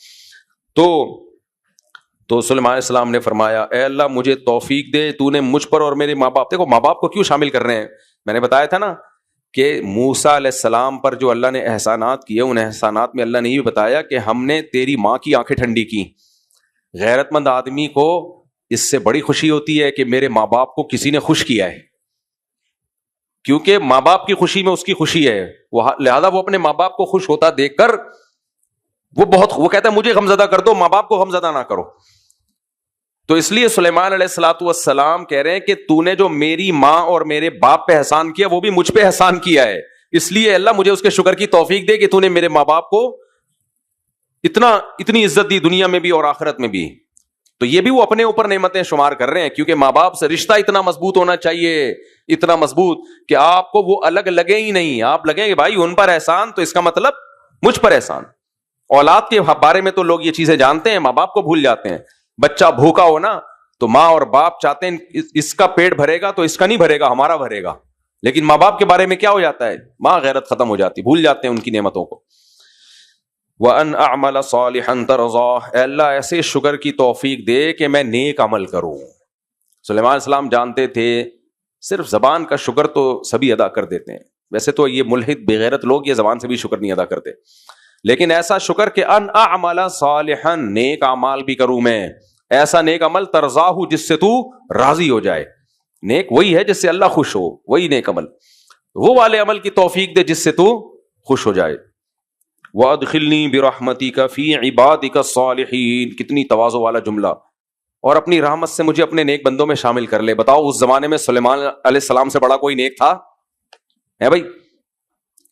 تو سلیمان علیہ السلام نے فرمایا, اے اللہ مجھے توفیق دے, تو نے مجھ پر اور میرے ماں باپ, دیکھو ماں باپ کو کیوں شامل کر رہے ہیں, میں نے بتایا تھا نا کہ موسیٰ علیہ السلام پر جو اللہ نے احسانات کیے, ان احسانات میں اللہ نے یہ بتایا کہ ہم نے تیری ماں کی آنکھیں ٹھنڈی کی. غیرت مند آدمی کو اس سے بڑی خوشی ہوتی ہے کہ میرے ماں باپ کو کسی نے خوش کیا ہے, کیونکہ ماں باپ کی خوشی میں اس کی خوشی ہے, لہذا وہ اپنے ماں باپ کو خوش ہوتا دیکھ کر وہ کہتا ہے مجھے غمزدہ کر دو, ماں باپ کو غمزدہ نہ کرو. تو اس لیے سلیمان علیہ الصلوۃ والسلام کہہ رہے ہیں کہ تو نے جو میری ماں اور میرے باپ پہ احسان کیا وہ بھی مجھ پہ احسان کیا ہے, اس لیے اللہ مجھے اس کے شکر کی توفیق دے کہ تو نے میرے ماں باپ کو اتنی عزت دی دنیا میں بھی اور آخرت میں بھی. تو یہ بھی وہ اپنے اوپر نعمتیں شمار کر رہے ہیں, کیونکہ ماں باپ سے رشتہ اتنا مضبوط ہونا چاہیے, اتنا مضبوط کہ آپ کو وہ الگ لگے ہی نہیں, آپ لگیں کہ بھائی ان پر احسان تو اس کا مطلب مجھ پر احسان. اولاد کے بارے میں تو لوگ یہ چیزیں جانتے ہیں, ماں باپ کو بھول جاتے ہیں. بچہ بھوکا ہو نا تو ماں اور باپ چاہتے ہیں اس کا پیٹ بھرے گا تو اس کا نہیں بھرے گا, ہمارا بھرے گا. لیکن ماں باپ کے بارے میں کیا ہو جاتا ہے, ماں غیرت ختم ہو جاتی, بھول جاتے ہیں ان کی نعمتوں کو. وَأَنْ أَعْمَلَ صَالِحًا تَرْضَاهُ, اے اللہ ایسے شکر کی توفیق دے کہ میں نیک عمل کروں. سلیمان علیہ السلام جانتے تھے صرف زبان کا شکر تو سبھی ادا کر دیتے ہیں, ویسے تو یہ ملحد بغیرت لوگ یہ زبان سے بھی شکر نہیں ادا کرتے, لیکن ایسا شکر کہ ان اعمل صالحا, نیک اعمال بھی کروں میں, ایسا نیک عمل ترضاہ جس سے تو راضی ہو جائے. نیک وہی ہے جس سے اللہ خوش ہو, وہی نیک عمل, وہ والے عمل کی توفیق دے جس سے تو خوش ہو جائے. وادخلنی برحمتک فی عبادک الصالحین, کتنی تواضع والا جملہ, اور اپنی رحمت سے مجھے اپنے نیک بندوں میں شامل کر لے. بتاؤ اس زمانے میں سلیمان علیہ السلام سے بڑا کوئی نیک تھا ہے بھائی,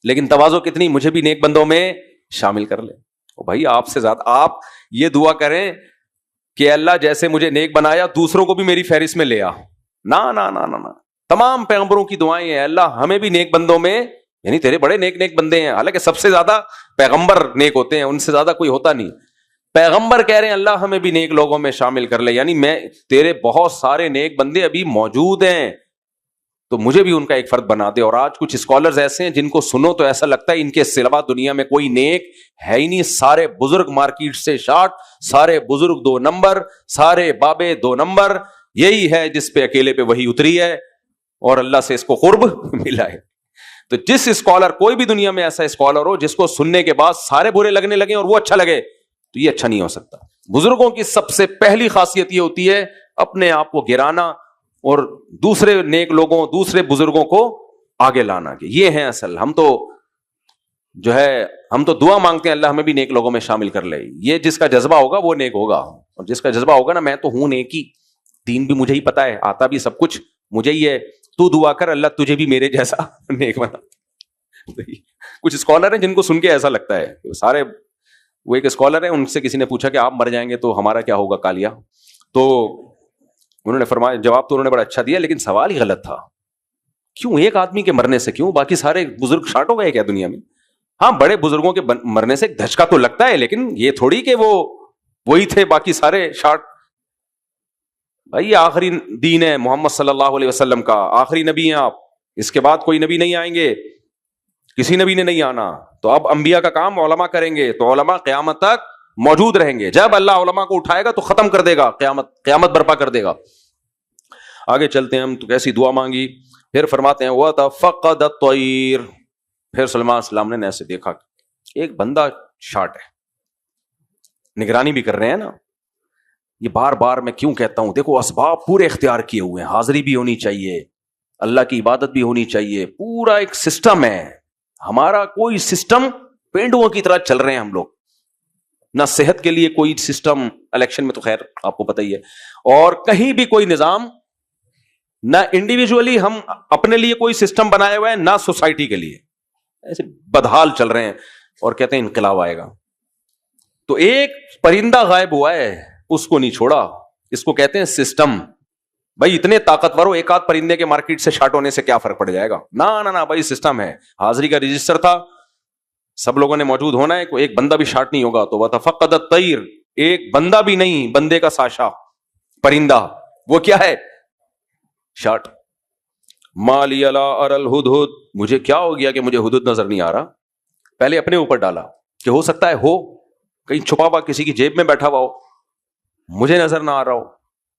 لیکن تواضع کتنی, مجھے بھی نیک بندوں میں شامل کر لے. بھائی آپ سے زیادہ آپ یہ دعا کریں کہ اللہ جیسے مجھے نیک بنایا دوسروں کو بھی میری فہرست میں لے آ. نا نا نا نا نا, تمام پیغمبروں کی دعائیں ہیں, اللہ ہمیں بھی نیک بندوں میں, یعنی تیرے بڑے نیک نیک بندے ہیں, حالانکہ سب سے زیادہ پیغمبر نیک ہوتے ہیں, ان سے زیادہ کوئی ہوتا نہیں. پیغمبر کہہ رہے ہیں اللہ ہمیں بھی نیک لوگوں میں شامل کر لے, یعنی میں تیرے بہت سارے نیک بندے ابھی موجود ہیں تو مجھے بھی ان کا ایک فرد بنا دے. اور آج کچھ اسکالرز ایسے ہیں جن کو سنو تو ایسا لگتا ہے ان کے سوا دنیا میں کوئی نیک ہے ہی نہیں, سارے بزرگ مارکیٹ سے شارٹ, سارے بزرگ 2 نمبر, سارے بابے 2 نمبر, یہی ہے جس پہ اکیلے پہ وہی اتری ہے اور اللہ سے اس کو قرب ملا ہے. تو جس اسکالر, کوئی بھی دنیا میں ایسا اسکالر ہو جس کو سننے کے بعد سارے برے لگنے لگے اور وہ اچھا لگے, تو یہ اچھا نہیں ہو سکتا. بزرگوں کی سب سے پہلی خاصیت یہ ہوتی ہے اپنے آپ کو گرانا اور دوسرے نیک لوگوں, دوسرے بزرگوں کو آگے لانا, کہ یہ ہے اصل. ہم تو دعا مانگتے ہیں اللہ ہمیں بھی نیک لوگوں میں شامل کر لے. یہ جس کا جذبہ ہوگا وہ نیک ہوگا, اور جس کا جذبہ ہوگا نا میں تو ہوں نیکی, دین بھی مجھے ہی پتا ہے, آتا بھی سب کچھ مجھے ہی ہے, تو دعا کر اللہ تجھے بھی میرے جیسا نیک بنا. کچھ اسکالر ہیں جن کو سن کے ایسا لگتا ہے سارے, وہ ایک اسکالر ہے, ان سے کسی نے پوچھا کہ آپ مر جائیں گے تو ہمارا کیا ہوگا کالیا, تو انہوں نے فرمایا, جواب تو انہوں نے بڑا اچھا دیا لیکن سوال ہی غلط تھا. کیوں ایک آدمی کے مرنے سے کیوں, باقی سارے بزرگ شارٹ ہو گئے کیا دنیا میں؟ ہاں بڑے بزرگوں کے مرنے سے ایک دھچکا تو لگتا ہے, لیکن یہ تھوڑی کہ وہ وہی تھے باقی سارے شارٹ. بھائی آخری دین ہے محمد صلی اللہ علیہ وسلم کا, آخری نبی ہیں آپ, اس کے بعد کوئی نبی نہیں آئیں گے, کسی نبی نے نہیں آنا. تو اب انبیاء کا کام علماء کریں گے, تو علماء قیامت تک موجود رہیں گے. جب اللہ علماء کو اٹھائے گا تو ختم کر دے گا, قیامت برپا کر دے گا. آگے چلتے ہیں ہم. تو کیسی دعا مانگی, پھر فرماتے ہیں وَتَفَقَّدَ الطَّيْرُ, پھر سلیمان علیہ السلام نے ایسے دیکھا ایک بندہ شارٹ ہے, نگرانی بھی کر رہے ہیں نا. یہ بار بار میں کیوں کہتا ہوں, دیکھو اسباب پورے اختیار کیے ہوئے ہیں, حاضری بھی ہونی چاہیے, اللہ کی عبادت بھی ہونی چاہیے, پورا ایک سسٹم ہے. ہمارا کوئی سسٹم پینڈوؤں کی طرح چل رہے ہیں ہم لوگ, نہ صحت کے لیے کوئی سسٹم, الیکشن میں تو خیر آپ کو پتہ ہی ہے, اور کہیں بھی کوئی نظام, نہ انڈیویجولی ہم اپنے لیے کوئی سسٹم بنائے ہوئے ہیں, نہ سوسائٹی کے لیے. ایسے بدحال چل رہے ہیں اور کہتے ہیں انقلاب آئے گا. تو ایک پرندہ غائب ہوا ہے, اس کو نہیں چھوڑا, اس کو کہتے ہیں سسٹم. بھائی اتنے طاقتور ہو, ایک آدھ پرندے کے مارکیٹ سے شارٹ ہونے سے کیا فرق پڑ جائے گا؟ نہ بھائی سسٹم ہے, حاضری کا رجسٹر تھا, سب لوگوں نے موجود ہونا ہے, کوئی ایک بندہ بھی شارٹ نہیں ہوگا. تو وَتَفَقَّدَ الطَّيْرُ, ایک بندہ بھی نہیں, بندے کا ساشا پرندہ, وہ کیا ہے؟ شارٹ. مَا لِيَ لَا أَرَى الْهُدْهُدْ, مجھے کیا ہو گیا کہ مجھے ہدہد نظر نہیں آ رہا. پہلے اپنے اوپر ڈالا کہ ہو سکتا ہے ہو کہیں چھپا ہوا کسی کی جیب میں بیٹھا ہوا ہو, مجھے نظر نہ آ رہا ہو.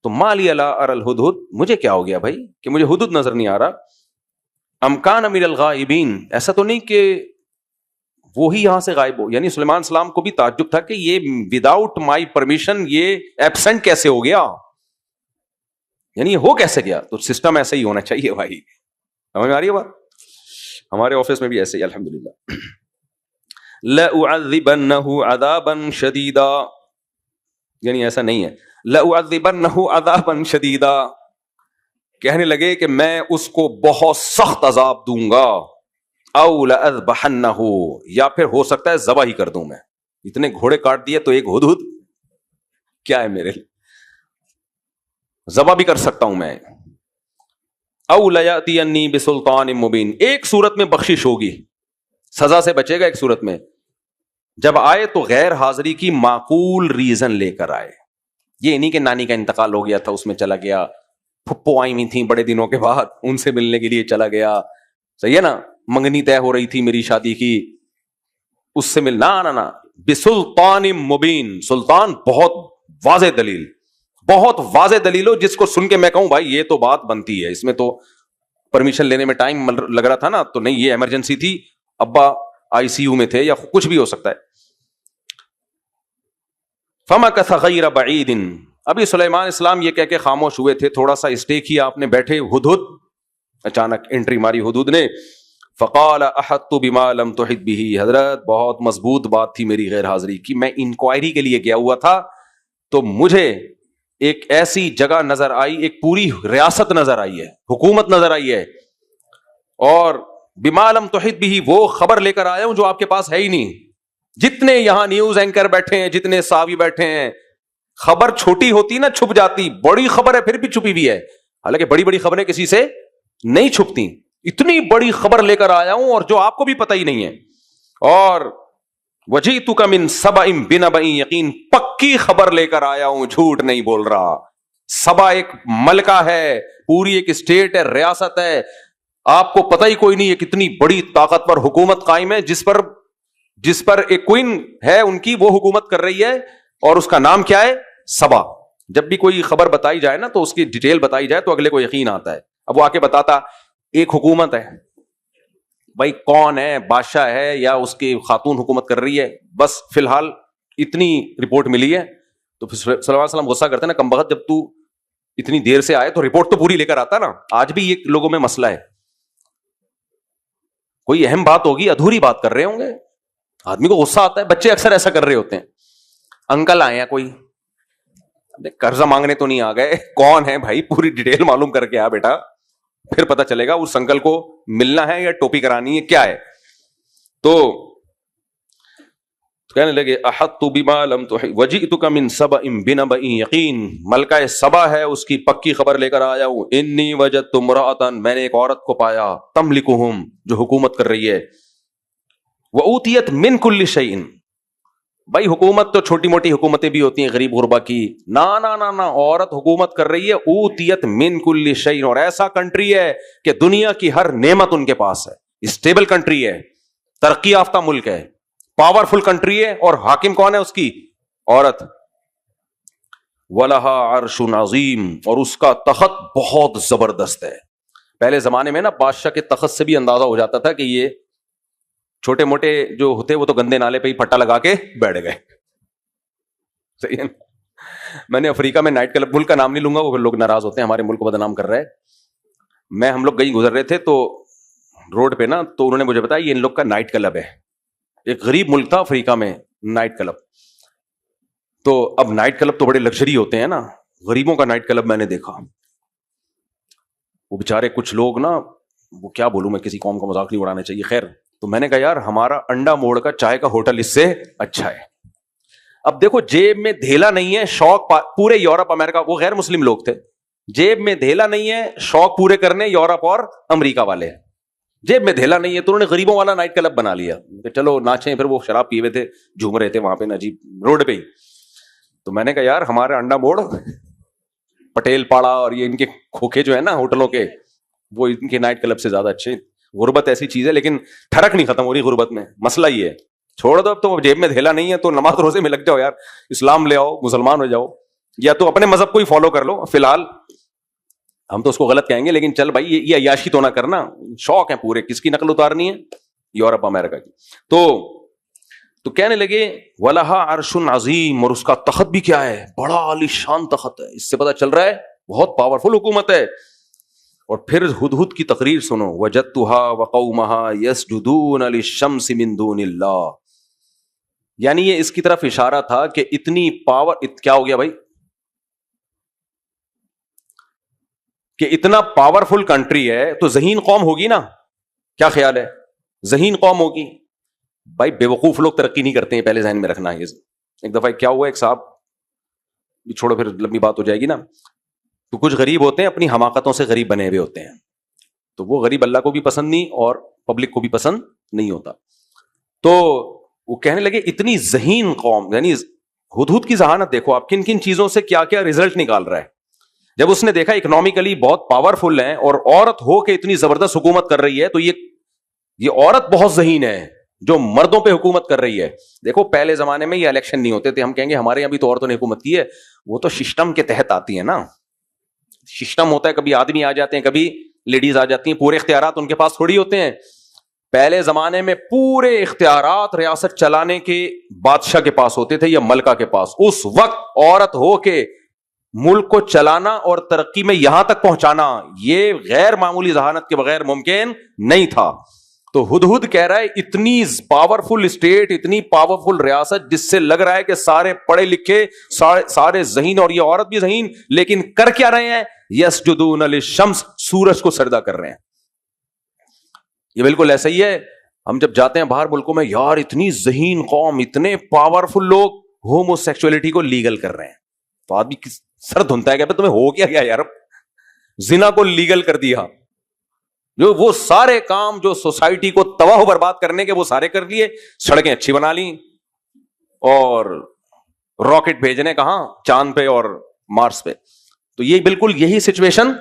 تو مَا لِيَ لَا أَرَى الْهُدْهُدْ, مجھے کیا ہو گیا بھائی کہ مجھے ہدہد نظر نہیں آ رہا. أَمْ كَانَ مِنَ الْغَائِبِينَ, ایسا تو نہیں کہ وہی یہاں سے غائب ہو. یعنی سلیمان السلام کو بھی تعجب تھا کہ یہ وداؤٹ مائی پرمیشن یہ ایبسنٹ کیسے ہو گیا, یعنی ہو کیسے گیا. تو سسٹم ایسا ہی ہونا چاہیے بھائی, سمجھ میں آ رہی ہے بات؟ ہمارے آفس میں بھی ایسے ہی الحمدللہ. لَأُعَذِّبَنَّهُ عَذَابًا شَدِيدًا, یعنی ایسا نہیں ہے لَأُعَذِّبَنَّهُ عَذَابًا شَدِيدًا, کہنے لگے کہ میں اس کو بہت سخت عذاب دوں گا. او لَأَذْبَحَنَّهُ, یا پھر ہو سکتا ہے ذبح ہی کر دوں میں. اتنے گھوڑے کاٹ دیے تو ایک ہدہد کیا ہے میرے لیے, ذبح بھی کر سکتا ہوں میں. او لَيَأْتِيَنِّي بِسُلْطَانٍ مُبِينٍ, ایک صورت میں بخشش ہوگی, سزا سے بچے گا ایک صورت میں, جب آئے تو غیر حاضری کی معقول ریزن لے کر آئے. یہ نہیں کہ نانی کا انتقال ہو گیا تھا اس میں چلا گیا, پھپھو آئی ہوئی تھیں بڑے دنوں کے بعد ان سے ملنے کے لیے چلا گیا, صحیح ہے نا, منگنی طے ہو رہی تھی میری شادی کی, اس سے ملنا. نہ بسلطان مبین, سلطان بہت واضح دلیل, بہت واضح دلیل ہو جس کو سن کے میں کہوں بھائی یہ تو بات بنتی ہے. اس میں تو پرمیشن لینے میں ٹائم لگ رہا تھا نا, تو نہیں, یہ ایمرجنسی تھی, ابا آئی سی یو میں تھے یا کچھ بھی ہو سکتا ہے. فَمَكَثَ غَيْرَ بَعِيدٍ, ابھی سلیمان اسلام یہ کہہ کے خاموش ہوئے تھے, تھوڑا سا اسٹے کیا آپ نے, بیٹھے, ہدہد اچانک انٹری ماری ہدہد نے. فَقَالَ أَحَطْتُ بِمَا لَمْ تُحِطْ بِهِ, حضرت بہت مضبوط بات تھی میری غیر حاضری کی, میں انکوائری کے لیے گیا ہوا تھا تو مجھے ایک ایسی جگہ نظر آئی, ایک پوری ریاست نظر آئی ہے, حکومت نظر آئی ہے, اور بِمَا لَمْ تُحِطْ بِهِ, وہ خبر لے کر آیا ہوں جو آپ کے پاس ہے ہی نہیں. جتنے یہاں نیوز اینکر بیٹھے ہیں, جتنے صحافی بیٹھے ہیں, خبر چھوٹی ہوتی نا چھپ جاتی, بڑی خبر ہے پھر بھی چھپی ہوئی ہے, حالانکہ بڑی بڑی خبریں کسی سے نہیں چھپتی. اتنی بڑی خبر لے کر آیا ہوں اور جو آپ کو بھی پتہ ہی نہیں ہے. اور وَجِئْتُكَ مِنْ سَبَإٍ بِنَبَإٍ یقین, پکی خبر لے کر آیا ہوں, جھوٹ نہیں بول رہا. سبا ایک ملکہ ہے, پوری ایک اسٹیٹ ہے, ریاست ہے, آپ کو پتہ ہی کوئی نہیں ہے کتنی بڑی طاقتور حکومت قائم ہے, جس پر ایک کوئن ہے ان کی, وہ حکومت کر رہی ہے, اور اس کا نام کیا ہے؟ سبا. جب بھی کوئی خبر بتائی جائے نا تو اس کی ڈیٹیل بتائی جائے تو اگلے کو یقین آتا ہے. اب وہ آ کے بتاتا ایک حکومت ہے, بھائی کون ہے, بادشاہ ہے یا اس کی خاتون حکومت کر رہی ہے, بس فی الحال اتنی رپورٹ ملی ہے. تو پھر صلی اللہ علیہ وسلم غصہ کرتے نا, کم بخت جب تو اتنی دیر سے آئے تو رپورٹ تو پوری لے کر آتا نا. آج بھی یہ لوگوں میں مسئلہ ہے, کوئی اہم بات ہوگی ادھوری بات کر رہے ہوں گے, آدمی کو غصہ آتا ہے. بچے اکثر ایسا کر رہے ہوتے ہیں, انکل آئے ہیں کوئی, قرضہ مانگنے تو نہیں آ گئے, کون ہے بھائی, پوری ڈیٹیل معلوم کر کے آ بیٹا, پھر پتہ چلے گا اس انکل کو ملنا ہے یا ٹوپی کرانی ہے, کیا ہے. تو کہنے لگے احطت بما لم تحط وجئتک من سبأ بنبأ یقین, ملکہ سبا ہے, اس کی پکی خبر لے کر آیا ہوں. انی وجدت امرأة, میں نے ایک عورت کو پایا, تملکہم, جو حکومت کر رہی ہے, وَأُوتِيَتْ مِنْ كُلِّ شَيْءٍ. بھائی حکومت تو چھوٹی موٹی حکومتیں بھی ہوتی ہیں غریب غربا کی، نا عورت حکومت کر رہی ہے. اوتیت من کل شیء، اور ایسا کنٹری ہے کہ دنیا کی ہر نعمت ان کے پاس ہے، اسٹیبل کنٹری ہے، ترقی یافتہ ملک ہے، پاورفل کنٹری ہے، اور حاکم کون ہے اس کی؟ عورت. وَلَهَا عَرْشٌ عَظِيمٌ، اور اس کا تخت بہت زبردست ہے. پہلے زمانے میں نا بادشاہ کے تخت سے بھی اندازہ ہو جاتا تھا کہ یہ چھوٹے موٹے جو ہوتے وہ تو گندے نالے پہ ہی پھٹا لگا کے بیٹھ گئے. صحیح ہے نا؟ میں نے افریقہ میں نائٹ کلب، ملک کا نام نہیں لوں گا، وہ لوگ ناراض ہوتے ہیں ہمارے ملک کو بدنام کر رہے ہیں. ہم لوگ کہیں گزر رہے تھے تو روڈ پہ نا، تو انہوں نے مجھے بتایا یہ ان لوگ کا نائٹ کلب ہے. ایک غریب ملک تھا افریقہ میں، نائٹ کلب. تو اب نائٹ کلب تو بڑے لگژری ہوتے ہیں نا، غریبوں کا نائٹ کلب میں نے دیکھا. وہ بےچارے کچھ لوگ نا، وہ کیا بولوں میں، کسی قوم کا مذاق نہیں اڑانا چاہیے، خیر. تو میں نے کہا یار ہمارا انڈا موڑ کا چائے کا ہوٹل اس سے اچھا ہے. اب دیکھو جیب میں دھیلا نہیں ہے، شوق پورے یورپ امریکہ، وہ غیر مسلم لوگ تھے، جیب میں دھیلا نہیں ہے، شوق پورے کرنے یورپ اور امریکہ والے. جیب میں دھیلا نہیں ہے تو انہوں نے غریبوں والا نائٹ کلب بنا لیا کہ چلو ناچیں. پھر وہ شراب پیے ہوئے تھے، جھوم رہے تھے وہاں پہ عجیب روڈ پہ ہی. تو میں نے کہا یار ہمارا انڈا موڑ، پٹیل پاڑا اور یہ ان کے کھوکھے جو ہے نا ہوٹلوں کے، وہ ان کے نائٹ کلب سے زیادہ اچھے. غربت ایسی چیز ہے لیکن ٹھڑک نہیں ختم ہو رہی غربت میں. مسئلہ یہ ہے، چھوڑ دو اب تو جیب میں دھیلا نہیں ہے تو نماز روزے میں لگ جاؤ یار، اسلام لے آؤ، مسلمان ہو جاؤ، یا تو اپنے مذہب کو ہی فالو کر لو. فی الحال ہم تو اس کو غلط کہیں گے لیکن چل بھائی یہ عیاشی تو نہ کرنا. شوق ہے پورے، کس کی نقل اتارنی ہے؟ یورپ امریکہ کی. تو کہنے لگے وَلَهَا عَرْشٌ عَظِيمٌ، اور اس کا تخت بھی کیا ہے؟ بڑا عالی شان تخت ہے. اس سے پتہ چل رہا ہے بہت پاورفل حکومت ہے. اور پھر ہدہد کی تقریر سنو، وَجَدتُّهَا وَقَوْمَهَا يَسْجُدُونَ لِلشَّمْسِ مِن دُونِ اللَّهِ. یعنی یہ اس کی طرف اشارہ تھا کہ اتنی پاور، کیا ہو گیا بھائی، کہ اتنا پاورفل کنٹری ہے تو ذہین قوم ہوگی نا. کیا خیال ہے؟ ذہین قوم ہوگی. بھائی بے وقوف لوگ ترقی نہیں کرتے ہیں، پہلے ذہن میں رکھنا ہے. ایک دفعہ کیا ہوا، ایک صاحب، چھوڑو پھر لمبی بات ہو جائے گی نا. تو کچھ غریب ہوتے ہیں اپنی حماقتوں سے غریب بنے ہوئے ہوتے ہیں، تو وہ غریب اللہ کو بھی پسند نہیں اور پبلک کو بھی پسند نہیں ہوتا. تو وہ کہنے لگے اتنی ذہین قوم، یعنی ہدہد کی ذہانت دیکھو آپ، کن کن چیزوں سے کیا کیا ریزلٹ نکال رہا ہے. جب اس نے دیکھا اکنامکلی بہت پاورفل ہیں اور عورت ہو کے اتنی زبردست حکومت کر رہی ہے، تو یہ عورت بہت ذہین ہے جو مردوں پہ حکومت کر رہی ہے. دیکھو پہلے زمانے میں یہ الیکشن نہیں ہوتے تھے، ہم کہیں گے ہمارے یہاں بھی تو عورتوں نے حکومت کی ہے، وہ تو سسٹم کے تحت آتی ہے نا. سسٹم ہوتا ہے، کبھی آدمی آ جاتے ہیں، کبھی لیڈیز آ جاتی ہیں، پورے اختیارات ان کے پاس تھوڑی ہوتے ہیں. پہلے زمانے میں پورے اختیارات ریاست چلانے کے بادشاہ کے پاس ہوتے تھے یا ملکہ کے پاس. اس وقت عورت ہو کے ملک کو چلانا اور ترقی میں یہاں تک پہنچانا یہ غیر معمولی ذہانت کے بغیر ممکن نہیں تھا. تو ہدہد کہہ رہا ہے اتنی پاورفل اسٹیٹ، اتنی پاورفل ریاست جس سے لگ رہا ہے کہ سارے پڑھے لکھے، سارے ذہین، اور یہ عورت بھی ذہین، لیکن کر کیا رہے ہیں؟ یسجدون للشمس، سورج کو سجدہ کر رہے ہیں. یہ بالکل ایسا ہی ہے. ہم جب جاتے ہیں باہر ملکوں میں، یار اتنی ذہین قوم، اتنے پاورفل لوگ ہومو سیکسولیٹی کو لیگل کر رہے ہیں، تو آدمی سر دھنتا ہے کہ تمہیں ہو گیا یار، زنا کو لیگل کر دیا. جو وہ سارے کام جو سوسائٹی کو تباہ و برباد کرنے کے وہ سارے کر لیے. سڑکیں اچھی بنا لی اور راکٹ بھیجنے کہاں؟ چاند پہ اور مارس پہ. تو یہ بالکل یہی سچویشن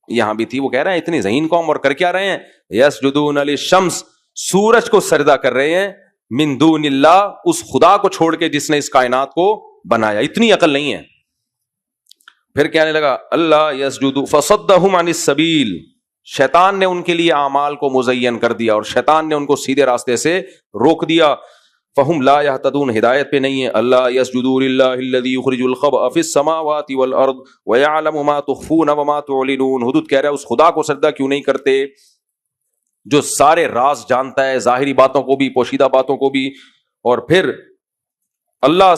یہاں بھی تھی. وہ کہہ رہے ہیں اتنی ذہین قوم اور کر کیا رہے ہیں؟ یسجدون للشمس، سورج کو سجدہ کر رہے ہیں، من دون اللہ، اس خدا کو چھوڑ کے جس نے اس کائنات کو بنایا. اتنی عقل نہیں ہے. پھر کہنے لگا اللہ یسجدوا فصدہم عن السبیل، شیطان نے ان کے لیے اعمال کو مزین کر دیا اور شیطان نے ان کو سیدھے راستے سے روک دیا. فہم لا یہتدون، ہدایت پہ نہیں ہے. اللہ یسجدوا للہ الذی یخرج الخبأ فی السماوات والارض ویعلم ما تخفون وما تعلنون. ہدہد کہہ رہا ہے اس خدا کو سجدہ کیوں نہیں کرتے جو سارے راز جانتا ہے، ظاہری باتوں کو بھی، پوشیدہ باتوں کو بھی، اور پھر اللہ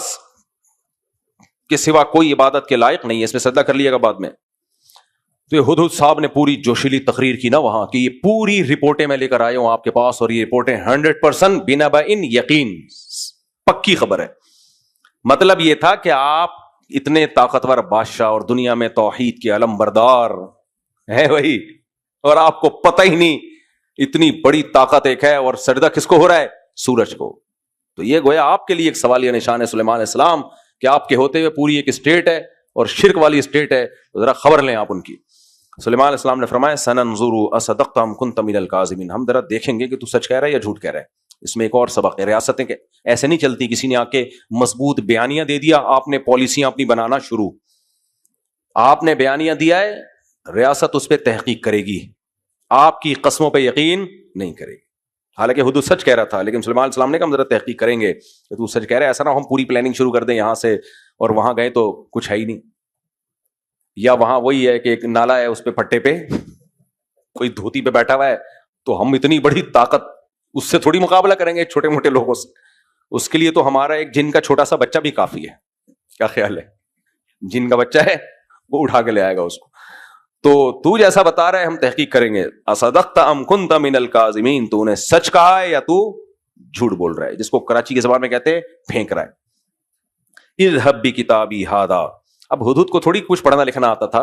کے سوا کوئی عبادت کے لائق نہیں ہے. اس میں سجدہ کر لیے گا بعد میں. تو یہ ہدہد صاحب نے پوری جوشیلی تقریر کی نا وہاں کی. یہ پوری رپورٹیں میں لے کر آیا ہوں آپ کے پاس، اور یہ رپورٹیں 100% بنبأ یقین، پکی خبر ہے. مطلب یہ تھا کہ آپ اتنے طاقتور بادشاہ اور دنیا میں توحید کے علم بردار ہے وہی، اور آپ کو پتہ ہی نہیں اتنی بڑی طاقت ایک ہے، اور سجدہ کس کو ہو رہا ہے؟ سورج کو. تو یہ گویا آپ کے لیے ایک سوالیہ نشان ہے سلیمان علیہ السلام کہ آپ کے ہوتے ہوئے پوری ایک اسٹیٹ ہے اور شرک والی اسٹیٹ ہے, ذرا خبر لیں آپ ان کی. سلیمان علیہ السلام نے فرمایا سننظر اصدقت ام کنت من الکاذبین, ہم ذرا دیکھیں گے کہ تو سچ کہہ رہا ہے یا جھوٹ کہہ رہا ہے. اس میں ایک اور سبق ہے, ریاستیں کہ ایسے نہیں چلتی کسی نے آ کے مضبوط بیانیہ دے دیا, آپ نے پالیسیاں اپنی بنانا شروع. آپ نے بیانیہ دیا ہے, ریاست اس پہ تحقیق کرے گی, آپ کی قسموں پہ یقین نہیں کرے گی. حالانکہ حدود سچ کہہ رہا تھا, لیکن سلیمان علیہ السلام نے کہا ہم ذرا تحقیق کریں گے کہ تو سچ کہہ رہا ہے, ایسا نہ ہم پوری پلاننگ شروع کر دیں یہاں سے اور وہاں گئے تو کچھ ہے ہی نہیں, یا وہاں وہی ہے کہ ایک نالا ہے اس پہ پٹے پہ کوئی دھوتی پہ بیٹھا ہوا ہے, تو ہم اتنی بڑی طاقت اس سے تھوڑی مقابلہ کریں گے چھوٹے موٹے لوگوں سے. اس کے لیے تو ہمارا ایک جن کا چھوٹا سا بچہ بھی کافی ہے. کیا خیال ہے, جن کا بچہ ہے وہ اٹھا کے لے آئے گا اس کو. تو جیسا بتا رہا ہے ہم تحقیق کریں گے. اصدقت ام کنت من الکاذبین, تو نے سچ کہا ہے یا تو جھوٹ بول رہا ہے, جس کو کراچی کی زبان میں کہتے ہیں پھینک رہا ہے. اذهب بکتابی ھذا, اب حدود کو تھوڑی کچھ پڑھنا لکھنا آتا تھا,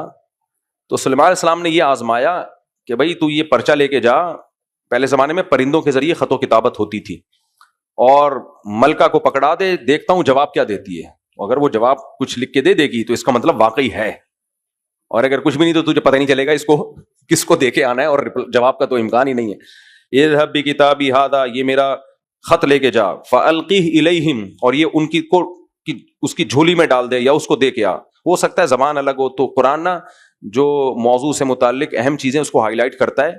تو سلیمان علیہ السلام نے یہ آزمایا کہ بھئی تو یہ پرچہ لے کے جا. پہلے زمانے میں پرندوں کے ذریعے خط و کتابت ہوتی تھی, اور ملکہ کو پکڑا دے, دیکھتا ہوں جواب کیا دیتی ہے. اگر وہ جواب کچھ لکھ کے دے دے گی تو اس کا مطلب واقعی ہے, اور اگر کچھ بھی نہیں تو تجھے پتہ نہیں چلے گا اس کو کس کو دے کے آنا ہے, اور جواب کا تو امکان ہی نہیں ہے. اذهب بکتابی ھذا, یہ میرا خط لے کے جا. فالقیہ الیہم, اور یہ ان کی کو اس کی جھولی میں ڈال دے یا اس کو دے کے آ. ہو سکتا ہے زبان الگ ہو, تو قرآن نا جو موضوع سے متعلق اہم چیزیں اس کو ہائی لائٹ کرتا ہے,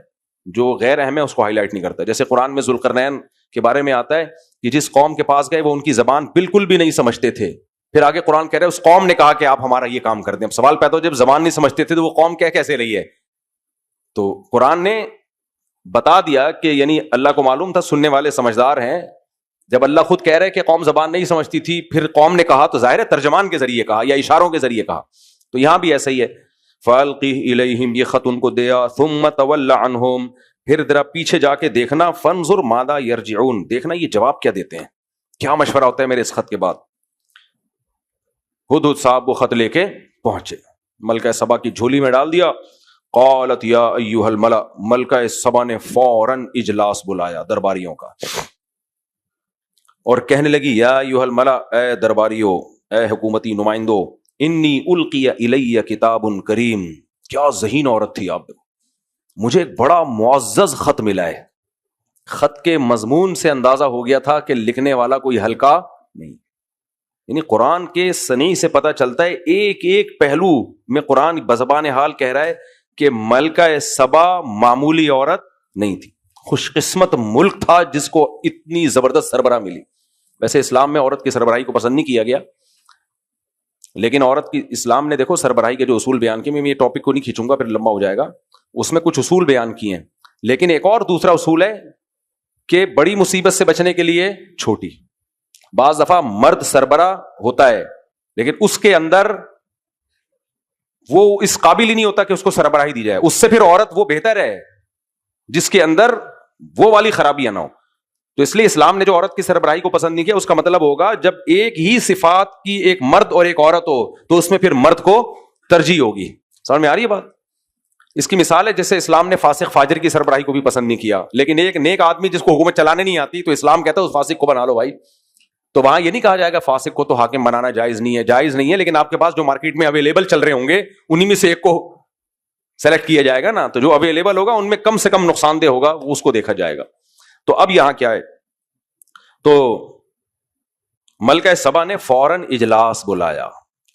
جو غیر اہم ہے اس کو ہائی لائٹ نہیں کرتا. جیسے قرآن میں ذوالقرنین کے بارے میں آتا ہے کہ جس قوم کے پاس گئے وہ ان کی زبان بالکل بھی نہیں سمجھتے تھے, پھر آگے قرآن کہہ رہے ہیں اس قوم نے کہا کہ آپ ہمارا یہ کام کر دیں. اب سوال پیدا ہو, جب زبان نہیں سمجھتے تھے تو وہ قوم کہہ کیسے رہی ہے؟ تو قرآن نے بتا دیا کہ یعنی اللہ کو معلوم تھا سننے والے سمجھدار ہیں. جب اللہ خود کہہ رہے کہ قوم زبان نہیں سمجھتی تھی, پھر قوم نے کہا تو ظاہر ہے ترجمان کے ذریعے کہا یا اشاروں کے ذریعے کہا. تو یہاں بھی ایسا ہی ہے. فَأَلْقِهْ إِلَيْهِمْ, یہ خط ان کو دیا. ثُمَّ تَوَلَّ عَنْهُمْ, پھر ذرا پیچھے جا کے دیکھنا. فَانْظُرْ مَاذَا يَرْجِعُونَ, دیکھنا یہ جواب کیا دیتے ہیں, کیا مشورہ ہوتا ہے میرے اس خط کے بعد. ہدہد صاحب وہ خط لے کے پہنچے, ملکہ سبا کی جھولی میں ڈال دیا. قالت یا ایھا الملأ, ملکہ سبا نے فوراً اجلاس بلایا درباریوں کا, اور کہنے لگی یا ایھا الملأ, اے درباریوں, اے حکومتی نمائندوں, انی القی الی کتاب کریم. کیا ذہین عورت تھی آپ, مجھے ایک بڑا معزز خط ملا ہے. خط کے مضمون سے اندازہ ہو گیا تھا کہ لکھنے والا کوئی ہلکا نہیں. یعنی قرآن کے صنیع سے پتہ چلتا ہے ایک ایک پہلو میں قرآن بزبان حال کہہ رہا ہے کہ ملکہ سبا معمولی عورت نہیں تھی, خوش قسمت ملک تھا جس کو اتنی زبردست سربراہ ملی. ویسے اسلام میں عورت کی سربراہی کو پسند نہیں کیا گیا, لیکن عورت کی اسلام نے دیکھو سربراہی کے جو اصول بیان کیے, میں یہ ٹاپک کو نہیں کھینچوں گا پھر لمبا ہو جائے گا, اس میں کچھ اصول بیان کیے ہیں. لیکن ایک اور دوسرا اصول ہے کہ بڑی مصیبت سے بچنے کے لیے چھوٹی. بعض دفعہ مرد سربراہ ہوتا ہے لیکن اس کے اندر وہ اس قابل ہی نہیں ہوتا کہ اس کو سربراہی دی جائے, اس سے پھر عورت وہ بہتر ہے جس کے اندر وہ والی خرابیاں نہ ہو. تو اس لیے اسلام نے جو عورت کی سربراہی کو پسند نہیں کیا, اس کا مطلب ہوگا جب ایک ہی صفات کی ایک مرد اور ایک عورت ہو تو اس میں پھر مرد کو ترجیح ہوگی. سمجھ میں آ رہی ہے بات؟ اس کی مثال ہے جیسے اسلام نے فاسق فاجر کی سربراہی کو بھی پسند نہیں کیا, لیکن ایک نیک آدمی جس کو حکومت چلانے نہیں آتی تو اسلام کہتا ہے اس فاسق کو بنا لو بھائی. تو وہاں یہ نہیں کہا جائے گا فاسق کو تو حاکم بنانا جائز نہیں ہے, جائز نہیں ہے, لیکن آپ کے پاس جو مارکیٹ میں اویلیبل چل رہے ہوں گے انہی میں سے ایک کو سلیکٹ کیا جائے گا نا, تو جو اویلیبل ہوگا ان میں کم سے کم نقصان دہ ہوگا اس کو دیکھا جائے گا. تو اب یہاں کیا ہے, تو ملکہ سبا نے فوراً اجلاس بلایا,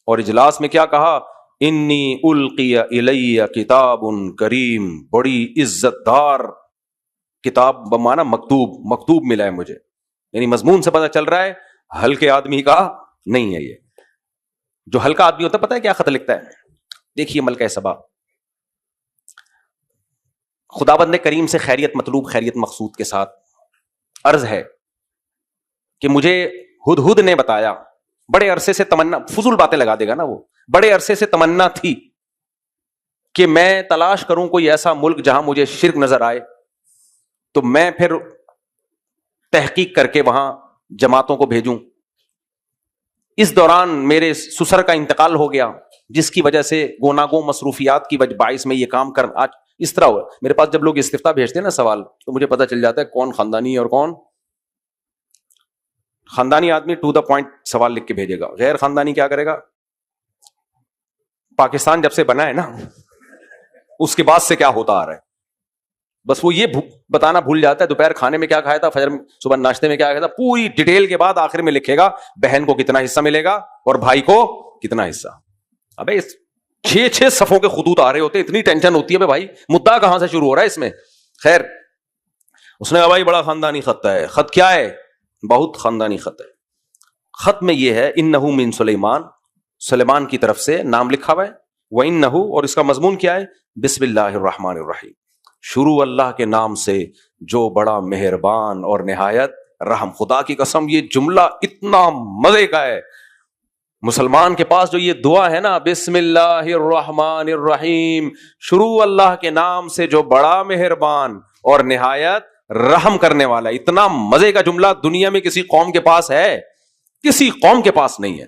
اور اجلاس میں کیا کہا, انی القی الی کتاب کریم, بڑی عزت دار کتاب بمانا مکتوب, مکتوب ملا ہے مجھے. یعنی مضمون سے پتہ چل رہا ہے ہلکے آدمی کا نہیں ہے. یہ جو ہلکا آدمی ہوتا ہے پتہ ہے کیا خط لکھتا ہے؟ دیکھیے ملکہ سبا, خداوند کریم سے خیریت مطلوب خیریت مقصود کے ساتھ عرض ہے کہ مجھے ہدہد نے بتایا, بڑے عرصے سے تمنا, فضول باتیں لگا دے گا نا وہ, بڑے عرصے سے تمنا تھی کہ میں تلاش کروں کوئی ایسا ملک جہاں مجھے شرک نظر آئے, تو میں پھر تحقیق کر کے وہاں جماعتوں کو بھیجوں. اس دوران میرے سسر کا انتقال ہو گیا, جس کی وجہ سے گوناگوں مصروفیات کی باعث میں یہ کام کر, آج اس طرح ہوا. میرے پاس جب لوگ استفتاء بھیجتے ہیں نا سوال, تو مجھے پتہ چل جاتا ہے کون خاندانی اور کون خاندانی آدمی ٹو دا پوائنٹ سوال لکھ کے بھیجے گا. غیر خاندانی کیا کرے گا؟ پاکستان جب سے بنا ہے نا اس کے بعد سے کیا ہوتا آ رہا ہے بس وہ یہ بتانا بھول جاتا ہے دوپہر کھانے میں کیا کھایا تھا, فجر صبح ناشتے میں کیا کھایا تھا, پوری ڈیٹیل کے بعد آخر میں لکھے گا بہن کو کتنا حصہ ملے گا اور بھائی کو کتنا حصہ. ابے 6 صفوں کے خطوط آ رہے ہوتے, اتنی ٹینشن ہوتی ہے بھائی مدعا کہاں سے شروع ہو رہا ہے اس میں. خیر اس نے کہا بھائی بڑا خاندانی خط ہے. خط کیا ہے؟ بہت خاندانی خط ہے. خط میں یہ ہے انہو من سلیمان, سلیمان کی طرف سے نام لکھا ہوا ہے. وانہو, اور اس کا مضمون کیا ہے؟ بسم اللہ الرحمن الرحیم, شروع اللہ کے نام سے جو بڑا مہربان اور نہایت رحم. خدا کی قسم یہ جملہ اتنا مزے کا ہے. مسلمان کے پاس جو یہ دعا ہے نا, بسم اللہ الرحمن الرحیم, شروع اللہ کے نام سے جو بڑا مہربان اور نہایت رحم کرنے والا, اتنا مزے کا جملہ دنیا میں کسی قوم کے پاس ہے؟ کسی قوم کے پاس نہیں ہے.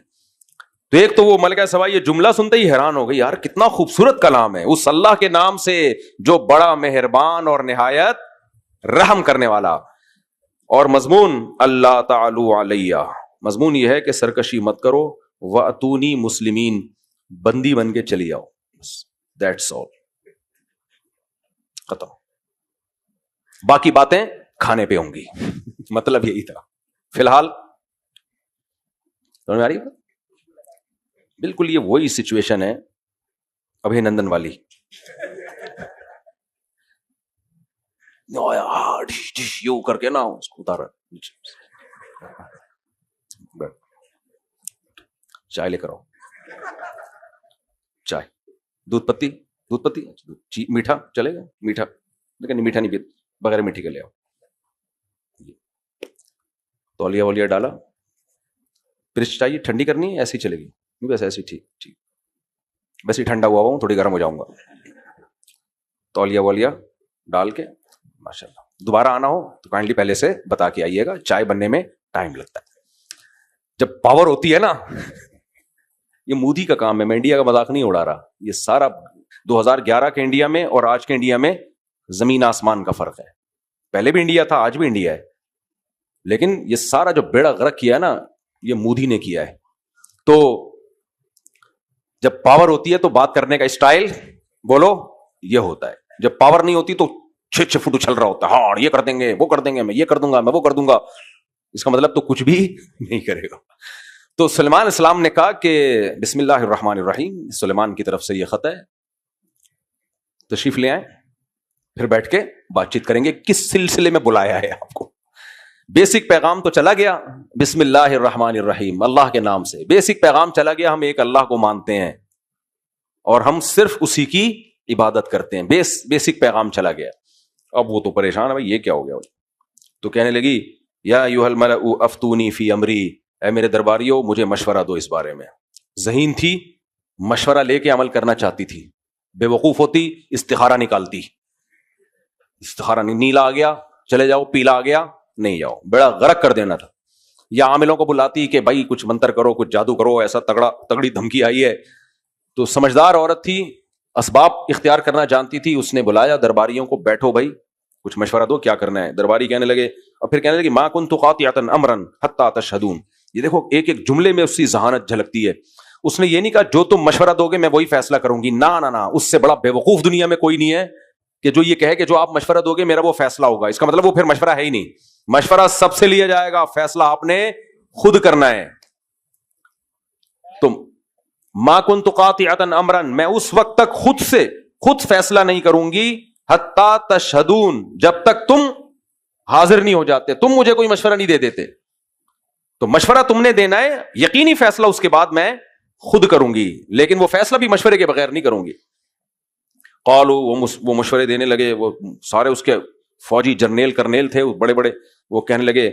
تو ایک تو وہ ملکہ سبا یہ جملہ سنتے ہی حیران ہو گئی, یار کتنا خوبصورت کلام ہے, اس اللہ کے نام سے جو بڑا مہربان اور نہایت رحم کرنے والا. اور مضمون اللہ تعالی علیہ, مضمون یہ ہے کہ سرکشی مت کرو, وَأْتُونِي مسلمین, بندی بن کے چلی آؤ, دیٹس آل, ختم. باقی باتیں کھانے پہ ہوں گی. مطلب یہی تھا. فی الحال سمجھ میں آ رہی ہے؟ بالکل یہ وہی سچویشن ہے ابھی نندن والی. یوں کر کے نا اس کو اتارا, چائے لے کر آؤ, چائے, دودھ پتی میٹھا چلے گا, میٹھا لیکن میٹھا نہیں پیتے, بغیر میٹھی کے لے آؤ. تولیہ ولیہ ڈالا, پرش چاہیے ٹھنڈی کرنی ہے ایسی چلے گی؟ نہیں بس ایسی, ٹھیک ٹھیک, ویسے ٹھنڈا ہوا ہوں, تھوڑی گرم ہو جاؤں گا. تولیہ ولیہ ڈال کے ماشاء اللہ. دوبارہ آنا ہو تو کائنڈلی پہلے سے بتا کے آئیے گا, چائے بننے میں ٹائم لگتا ہے. جب پاور ہوتی ہے نا, یہ مودی کا کام ہے, میں انڈیا کا مذاق نہیں اڑا رہا. یہ سارا 2011 کے انڈیا میں اور آج کے انڈیا میں زمین آسمان کا فرق ہے. پہلے بھی انڈیا تھا, آج بھی انڈیا ہے, لیکن یہ سارا جو بیڑا غرق کیا ہے نا یہ مودی نے کیا ہے. تو جب پاور ہوتی ہے تو بات کرنے کا اسٹائل بولو یہ ہوتا ہے, جب پاور نہیں ہوتی تو 6 فٹ اچھل رہا ہوتا ہے. ہاں یہ کر دیں گے, وہ کر دیں گے, میں یہ کر دوں گا, میں وہ کر دوں گا. اس کا مطلب تو کچھ بھی نہیں کرے گا. تو سلیمان علیہ السلام نے کہا کہ بسم اللہ الرحمن الرحیم, سلیمان کی طرف سے یہ خط ہے, تشریف لے آئیں, پھر بیٹھ کے بات چیت کریں گے. کس سلسلے میں بلایا ہے آپ کو؟ بیسک پیغام تو چلا گیا, بسم اللہ الرحمن الرحیم, اللہ کے نام سے بیسک پیغام چلا گیا. ہم ایک اللہ کو مانتے ہیں اور ہم صرف اسی کی عبادت کرتے ہیں. بیسک پیغام چلا گیا. اب وہ تو پریشان ہے, بھائی یہ کیا ہو گیا؟ تو کہنے لگی یا ایھا الملأ افتونی فی امری, اے میرے درباریوں مجھے مشورہ دو اس بارے میں. ذہین تھی, مشورہ لے کے عمل کرنا چاہتی تھی. بے وقوف ہوتی استخارہ نکالتی, استخارہ نیلا آ گیا چلے جاؤ, پیلا آ گیا نہیں جاؤ, بیڑا غرق کر دینا تھا. یا عاملوں کو بلاتی کہ بھائی کچھ منتر کرو, کچھ جادو کرو, ایسا تگڑی دھمکی آئی ہے. تو سمجھدار عورت تھی, اسباب اختیار کرنا جانتی تھی. اس نے بلایا درباریوں کو, بیٹھو بھائی کچھ مشورہ دو, کیا کرنا ہے. درباری کہنے لگے, اور پھر کہنے لگے ما کنت قاطعۃ امرا حتی تشہدون. یہ دیکھو ایک ایک جملے میں اس کی ذہانت جھلکتی ہے. اس نے یہ نہیں کہا جو تم مشورہ دو گے میں وہی فیصلہ کروں گی, نہ, اس سے بڑا بے وقوف دنیا میں کوئی نہیں ہے کہ جو یہ کہے کہ جو آپ مشورہ دو گے میرا وہ فیصلہ ہوگا. اس کا مطلب وہ پھر مشورہ ہے ہی نہیں. مشورہ سب سے لیا جائے گا, فیصلہ آپ نے خود کرنا ہے. تم ما کنت قاطعۃ امرا, میں اس وقت تک خود فیصلہ نہیں کروں گی, حتی تشہدون, جب تک تم حاضر نہیں ہو جاتے, تم مجھے کوئی مشورہ نہیں دے دیتے. تو مشورہ تم نے دینا ہے, یقینی فیصلہ اس کے بعد میں خود کروں گی, لیکن وہ فیصلہ بھی مشورے کے بغیر نہیں کروں گی. قالوا, وہ مشورے دینے لگے, وہ سارے اس کے فوجی جرنیل کرنیل تھے بڑے بڑے, وہ کہنے لگے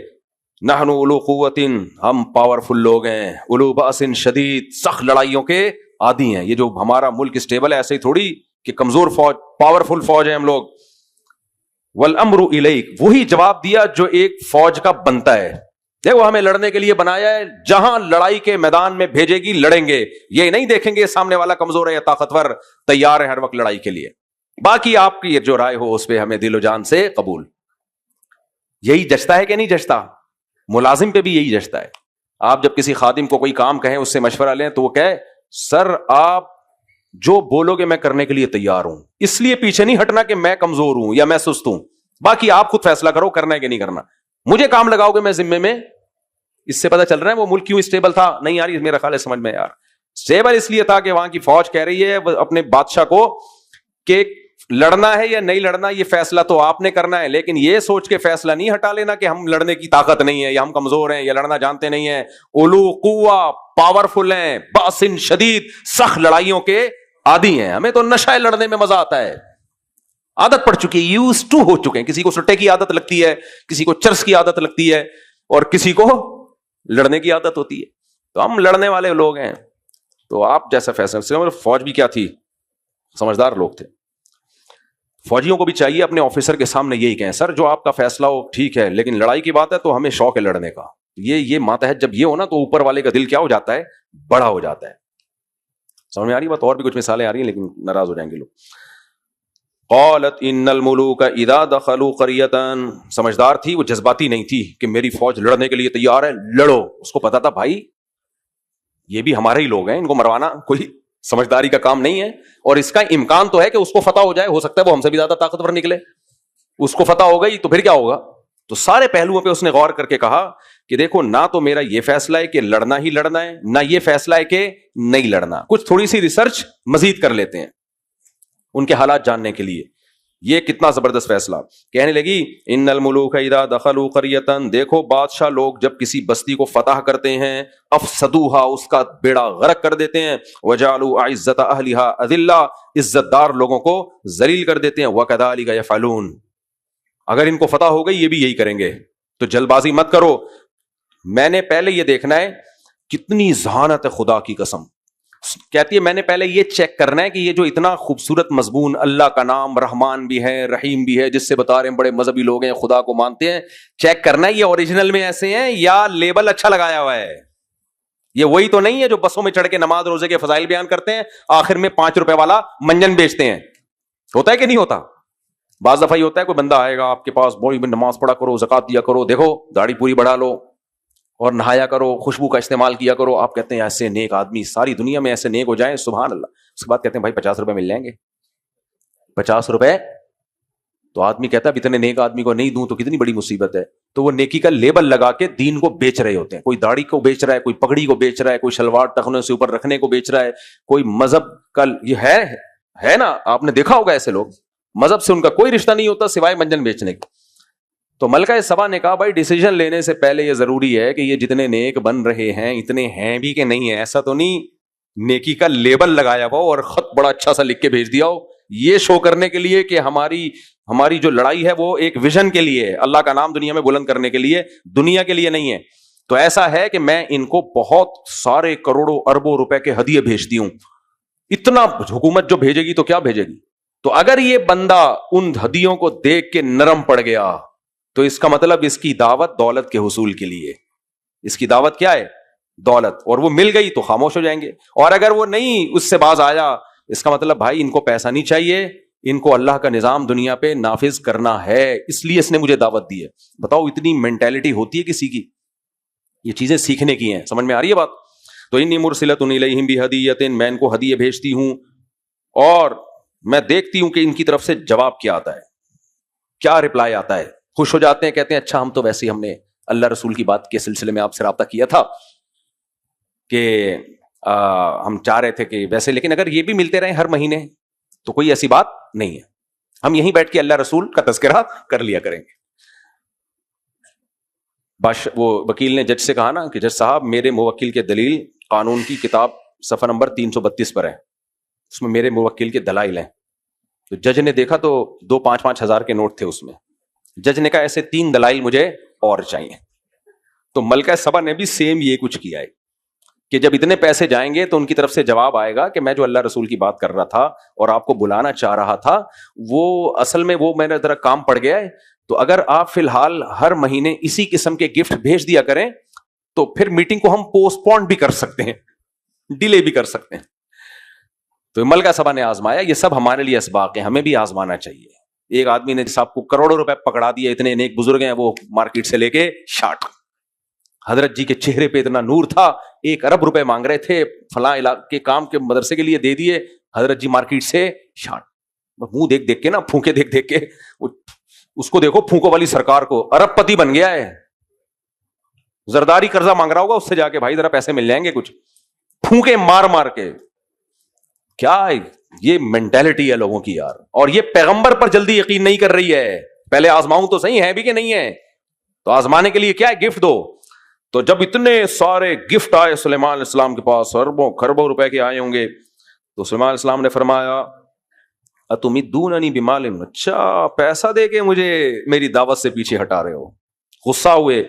نحن اولو قوت, ہم پاورفل لوگ ہیں, اولو باس شدید, سخت لڑائیوں کے عادی ہیں. یہ جو ہمارا ملک اسٹیبل ہے ایسے ہی تھوڑی کہ کمزور فوج, پاورفل فوج ہے ہم لوگ. والامر الیک, وہی جواب دیا جو ایک فوج کا بنتا ہے. دیکھو ہمیں لڑنے کے لیے بنایا ہے, جہاں لڑائی کے میدان میں بھیجے گی لڑیں گے, یہ نہیں دیکھیں گے سامنے والا کمزور ہے یا طاقتور, تیار ہے ہر وقت لڑائی کے لیے. باقی آپ کی جو رائے ہو اس پہ ہمیں دل و جان سے قبول. یہی جچتا ہے کہ نہیں جچتا؟ ملازم پہ بھی یہی جچتا ہے. آپ جب کسی خادم کو کوئی کام کہیں, اس سے مشورہ لیں, تو وہ کہے سر آپ جو بولو گے میں کرنے کے لیے تیار ہوں, اس لیے پیچھے نہیں ہٹنا کہ میں کمزور ہوں یا میں سست ہوں, باقی آپ خود فیصلہ کرو کرنا ہے کہ نہیں کرنا, مجھے کام لگاؤ گے میں ذمے میں. اس سے پتہ چل رہا ہے وہ ملک کیوں اسٹیبل تھا. نہیں آ رہی میرا خیال ہے سمجھ میں یار. اسٹیبل اس لیے تھا کہ وہاں کی فوج کہہ رہی ہے اپنے بادشاہ کو کہ لڑنا ہے یا نہیں لڑنا یہ فیصلہ تو آپ نے کرنا ہے, لیکن یہ سوچ کے فیصلہ نہیں ہٹا لینا کہ ہم لڑنے کی طاقت نہیں ہے یا ہم کمزور ہیں یا لڑنا جانتے نہیں ہیں. اولو قوہ, پاورفل ہیں, باسن شدید, سخت لڑائیوں کے عادی ہیں. ہمیں تو نشہ لڑنے میں مزہ آتا ہے, عادت پڑ چکی ہے, یوز ٹو ہو چکے ہیں. کسی کو سٹے کی عادت لگتی ہے, کسی کو چرس کی عادت لگتی ہے, اور کسی کو لڑنے کی عادت ہوتی ہے. تو ہم لڑنے والے لوگ ہیں. تو آپ جیسا فیصلہ, فوج بھی کیا تھی, سمجھدار لوگ تھے. فوجیوں کو بھی چاہیے اپنے آفیسر کے سامنے یہی کہیں سر جو آپ کا فیصلہ ہو ٹھیک ہے, لیکن لڑائی کی بات ہے تو ہمیں شوق ہے لڑنے کا. یہ ماتحت جب یہ ہو نا تو اوپر والے کا دل کیا ہو جاتا ہے, بڑا ہو جاتا ہے. سمجھ میں آ رہی بات؟ اور بھی کچھ مثالیں آ رہی ہیں لیکن ناراض ہو جائیں گے لوگ. قالت ان الملوک اذا دخلوا قریۃ, سمجھدار تھی وہ, جذباتی نہیں تھی کہ میری فوج لڑنے کے لیے تیار ہے, لڑو. اس کو پتا تھا بھائی یہ بھی ہمارے ہی لوگ ہیں, ان کو مروانا کوئی سمجھداری کا کام نہیں ہے, اور اس کا امکان تو ہے کہ اس کو فتح ہو جائے, ہو سکتا ہے وہ ہم سے بھی زیادہ طاقتور نکلے. اس کو فتح ہو گئی تو پھر کیا ہوگا. تو سارے پہلوؤں پہ اس نے غور کر کے کہا کہ دیکھو نہ تو میرا یہ فیصلہ ہے کہ لڑنا ہی لڑنا ہے, نہ یہ فیصلہ ہے کہ نہیں لڑنا. کچھ تھوڑی سی ریسرچ مزید کر لیتے ہیں ان کے حالات جاننے کے لیے. یہ کتنا زبردست فیصلہ. کہنے لگی ان الملوک اذا دخلوا قریۃ, دیکھو بادشاہ لوگ جب کسی بستی کو فتح کرتے ہیں, افسدوها, اس کا بیڑا غرق کر دیتے ہیں, وجعلوا اعزۃ اہلها اذلہ, عزت دار لوگوں کو ذلیل کر دیتے ہیں. وکذلک یفعلون, اگر ان کو فتح ہو گئی یہ بھی یہی کریں گے. تو جلد بازی مت کرو, میں نے پہلے یہ دیکھنا ہے کتنی ذہانت ہے. خدا کی قسم کہتی ہے میں نے پہلے یہ چیک کرنا ہے کہ یہ جو اتنا خوبصورت مضمون, اللہ کا نام رحمان بھی ہے رحیم بھی ہے, جس سے بتا رہے ہیں بڑے مذہبی لوگ ہیں, خدا کو مانتے ہیں, چیک کرنا ہے یہ اوریجنل میں ایسے ہیں یا لیبل اچھا لگایا ہوا ہے. یہ وہی تو نہیں ہے جو بسوں میں چڑھ کے نماز روزے کے فضائل بیان کرتے ہیں, آخر میں 5 روپے والا منجن بیچتے ہیں. ہوتا ہے کہ نہیں ہوتا؟ بعض دفعہ یہ ہوتا ہے کوئی بندہ آئے گا آپ کے پاس, بولی میں نماز پڑھا کرو, زکات دیا کرو, دیکھو داڑھی پوری بڑھا لو اور نہایا کرو, خوشبو کا استعمال کیا کرو. آپ کہتے ہیں ایسے نیک آدمی ساری دنیا میں ایسے نیک ہو جائیں, سبحان اللہ. اس کے بعد کہتے ہیں بھائی 50 روپے مل جائیں گے. 50 روپے تو آدمی کہتا ہے اتنے نیک آدمی کو نہیں دوں تو کتنی بڑی مصیبت ہے. تو وہ نیکی کا لیبل لگا کے دین کو بیچ رہے ہوتے ہیں. کوئی داڑھی کو بیچ رہا ہے, کوئی پگڑی کو بیچ رہا ہے, کوئی شلوار ٹخنے سے اوپر رکھنے کو بیچ رہا ہے, کوئی مذہب کا یہ ہے نا, آپ نے دیکھا ہوگا ایسے لوگ, مذہب سے ان کا کوئی رشتہ نہیں ہوتا سوائے منجن بیچنے کا. تو ملکہ سبا نے کہا بھائی ڈیسیجن لینے سے پہلے یہ ضروری ہے کہ یہ جتنے نیک بن رہے ہیں اتنے ہیں بھی کہ نہیں ہے. ایسا تو نہیں نیکی کا لیبل لگایا ہوا اور خط بڑا اچھا سا لکھ کے بھیج دیا ہو, یہ شو کرنے کے لیے کہ ہماری جو لڑائی ہے وہ ایک ویژن کے لیے ہے, اللہ کا نام دنیا میں بلند کرنے کے لیے, دنیا کے لیے نہیں ہے. تو ایسا ہے کہ میں ان کو بہت سارے کروڑوں اربوں روپے کے ہدیے بھیجتی ہوں. اتنا حکومت جو بھیجے گی تو کیا بھیجے گی. تو اگر یہ بندہ ان ہدیوں کو دیکھ کے نرم پڑ گیا تو اس کا مطلب اس کی دعوت دولت کے حصول کے لیے, اس کی دعوت کیا ہے دولت, اور وہ مل گئی تو خاموش ہو جائیں گے. اور اگر وہ نہیں اس سے باز آیا, اس کا مطلب بھائی ان کو پیسہ نہیں چاہیے, ان کو اللہ کا نظام دنیا پہ نافذ کرنا ہے, اس لیے اس نے مجھے دعوت دی ہے. بتاؤ اتنی مینٹیلٹی ہوتی ہے کسی کی, یہ چیزیں سیکھنے کی ہیں. سمجھ میں آ رہی ہے بات؟ تو انی مرسلۃ الیہم بہدیۃ, میں ان کو ہدیے بھیجتی ہوں اور میں دیکھتی ہوں کہ ان کی طرف سے جواب کیا آتا ہے, کیا رپلائی آتا ہے. خوش ہو جاتے ہیں, کہتے ہیں اچھا ہم تو ویسے ہی ہم نے اللہ رسول کی بات کے سلسلے میں آپ سے رابطہ کیا تھا کہ ہم چاہ رہے تھے کہ ویسے, لیکن اگر یہ بھی ملتے رہے ہر مہینے تو کوئی ایسی بات نہیں ہے, ہم یہیں بیٹھ کے اللہ رسول کا تذکرہ کر لیا کریں گے. وہ وکیل نے جج سے کہا نا کہ جج صاحب میرے موکل کے دلیل قانون کی کتاب صفحہ نمبر 332 پر ہے, اس میں میرے موکل کے دلائل ہیں. تو جج نے دیکھا تو 2-5 ہزار کے نوٹ تھے اس میں. جج نے کہا ایسے 3 دلائل مجھے اور چاہیے. تو ملکہ سبا نے بھی سیم یہ کچھ کیا ہے کہ جب اتنے پیسے جائیں گے تو ان کی طرف سے جواب آئے گا کہ میں جو اللہ رسول کی بات کر رہا تھا اور آپ کو بلانا چاہ رہا تھا وہ اصل میں وہ میرا ذرا کام پڑ گیا ہے, تو اگر آپ فی الحال ہر مہینے اسی قسم کے گفٹ بھیج دیا کریں تو پھر میٹنگ کو ہم پوسٹ پون بھی کر سکتے ہیں, ڈیلے بھی کر سکتے ہیں. تو ملکہ سبا نے آزمایا. یہ سب ہمارے لیے اسباق ہیں, ہمیں بھی آزمانا چاہیے. ایک آدمی نے صاحب کو کروڑوں روپے پکڑا دیا, اتنے نیک بزرگ ہیں وہ مارکیٹ سے لے کے شاٹ, حضرت جی کے چہرے پہ اتنا نور تھا, 1 ارب روپے مانگ رہے تھے, فلاں علاقے کام کے مدرسے کے لیے دے دیے, حضرت جی مارکیٹ سے شارٹ. منہ دیکھ دیکھ کے نا, پھونکے دیکھ دیکھ کے, اس کو دیکھو پھونکو والی سرکار کو, ارب پتی بن گیا ہے. زرداری قرضہ مانگ رہا ہوگا اس سے جا کے, بھائی ذرا پیسے مل جائیں گے کچھ, پھونکے مار مار کے. کیا یہ مینٹالٹی ہے لوگوں کی یار, اور یہ پیغمبر پر جلدی یقین نہیں کر رہی ہے. پہلے آزماؤں تو صحیح ہے بھی کہ نہیں ہے, تو آزمانے کے لیے کیا ہے, گفٹ دو. تو جب اتنے سارے گفٹ آئے سلیمان علیہ السلام کے پاس, اربوں خربوں روپے کے آئے ہوں گے, تو سلیمان علیہ السلام نے فرمایا اتمدوننی بمال, اچھا پیسہ دے کے مجھے میری دعوت سے پیچھے ہٹا رہے ہو. غصہ ہوئے,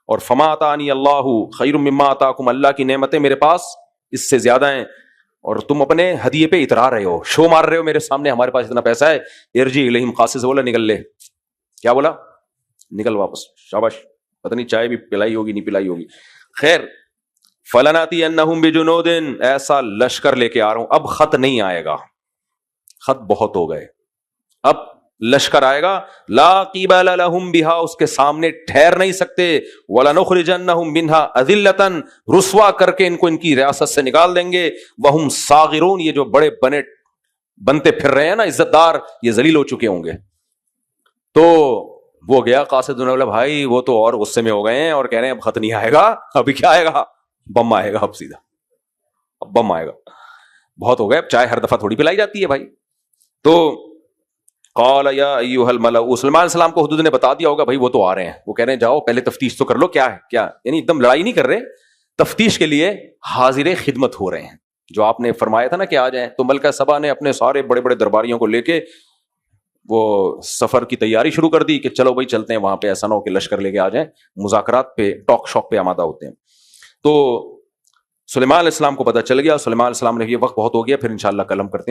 اور فما آتانی اللہ خیر مما آتاکم, اللہ کی نعمتیں میرے پاس اس سے زیادہ ہیں, اور تم اپنے ہدیے پہ اترا رہے ہو, شو مار رہے ہو میرے سامنے, ہمارے پاس اتنا پیسہ ہے. ارجی الیہم, قاصد سے بولا نکل لے. کیا بولا, نکل واپس. شاباش, پتہ نہیں چائے بھی پلائی ہوگی نہیں پلائی ہوگی. خیر, فلناتی انہم بجنود, ایسا لشکر لے کے آ رہا ہوں. اب خط نہیں آئے گا, خط بہت ہو گئے, اب لشکر آئے گا. لا قبل لہم بہا, اس کے سامنے ٹھہر نہیں سکتے. وَلَنُخْرِجَنَّهُمْ مِنْهَا أَذِلَّةً, رسوا کر کے ان کو ان کی ریاست سے نکال دیں گے. وَهُمْ صَاغِرُونَ, یہ جو بڑے بنتے پھر رہے ہیں نا عزت دار, یہ ذلیل ہو چکے ہوں گے. تو وہ گیا قاصد نے بولا بھائی وہ تو اور غصے میں ہو گئے ہیں اور کہہ رہے ہیں اب خط نہیں آئے گا. ابھی کیا آئے گا, بم آئے گا. اب سیدھا اب بم آئے گا. بہت ہو گئے, اب چائے ہر دفعہ تھوڑی پلائی جاتی ہے بھائی. تو قال یا ایھا الملأ, سلیمان علیہ السلام کو حدود نے بتا دیا ہوگا بھائی وہ تو آ رہے ہیں. وہ کہہ رہے ہیں جاؤ پہلے تفتیش تو کر لو کیا ہے کیا, یعنی ایک دم لڑائی نہیں کر رہے, تفتیش کے لیے حاضر خدمت ہو رہے ہیں. جو آپ نے فرمایا تھا نا کہ آ جائیں, تو ملکہ سبا نے اپنے سارے بڑے بڑے درباریوں کو لے کے وہ سفر کی تیاری شروع کر دی کہ چلو بھائی چلتے ہیں وہاں پہ, ایسا نہ ہو کہ لشکر لے کے آ جائیں, مذاکرات پہ ٹاک شاک پہ آمادہ ہوتے ہیں. تو سلیمان علیہ السلام کو پتہ چل گیا. سلیمان علیہ السلام نے یہ وقت بہت ہو گیا, پھر انشاءاللہ کل ہم کرتے ہیں.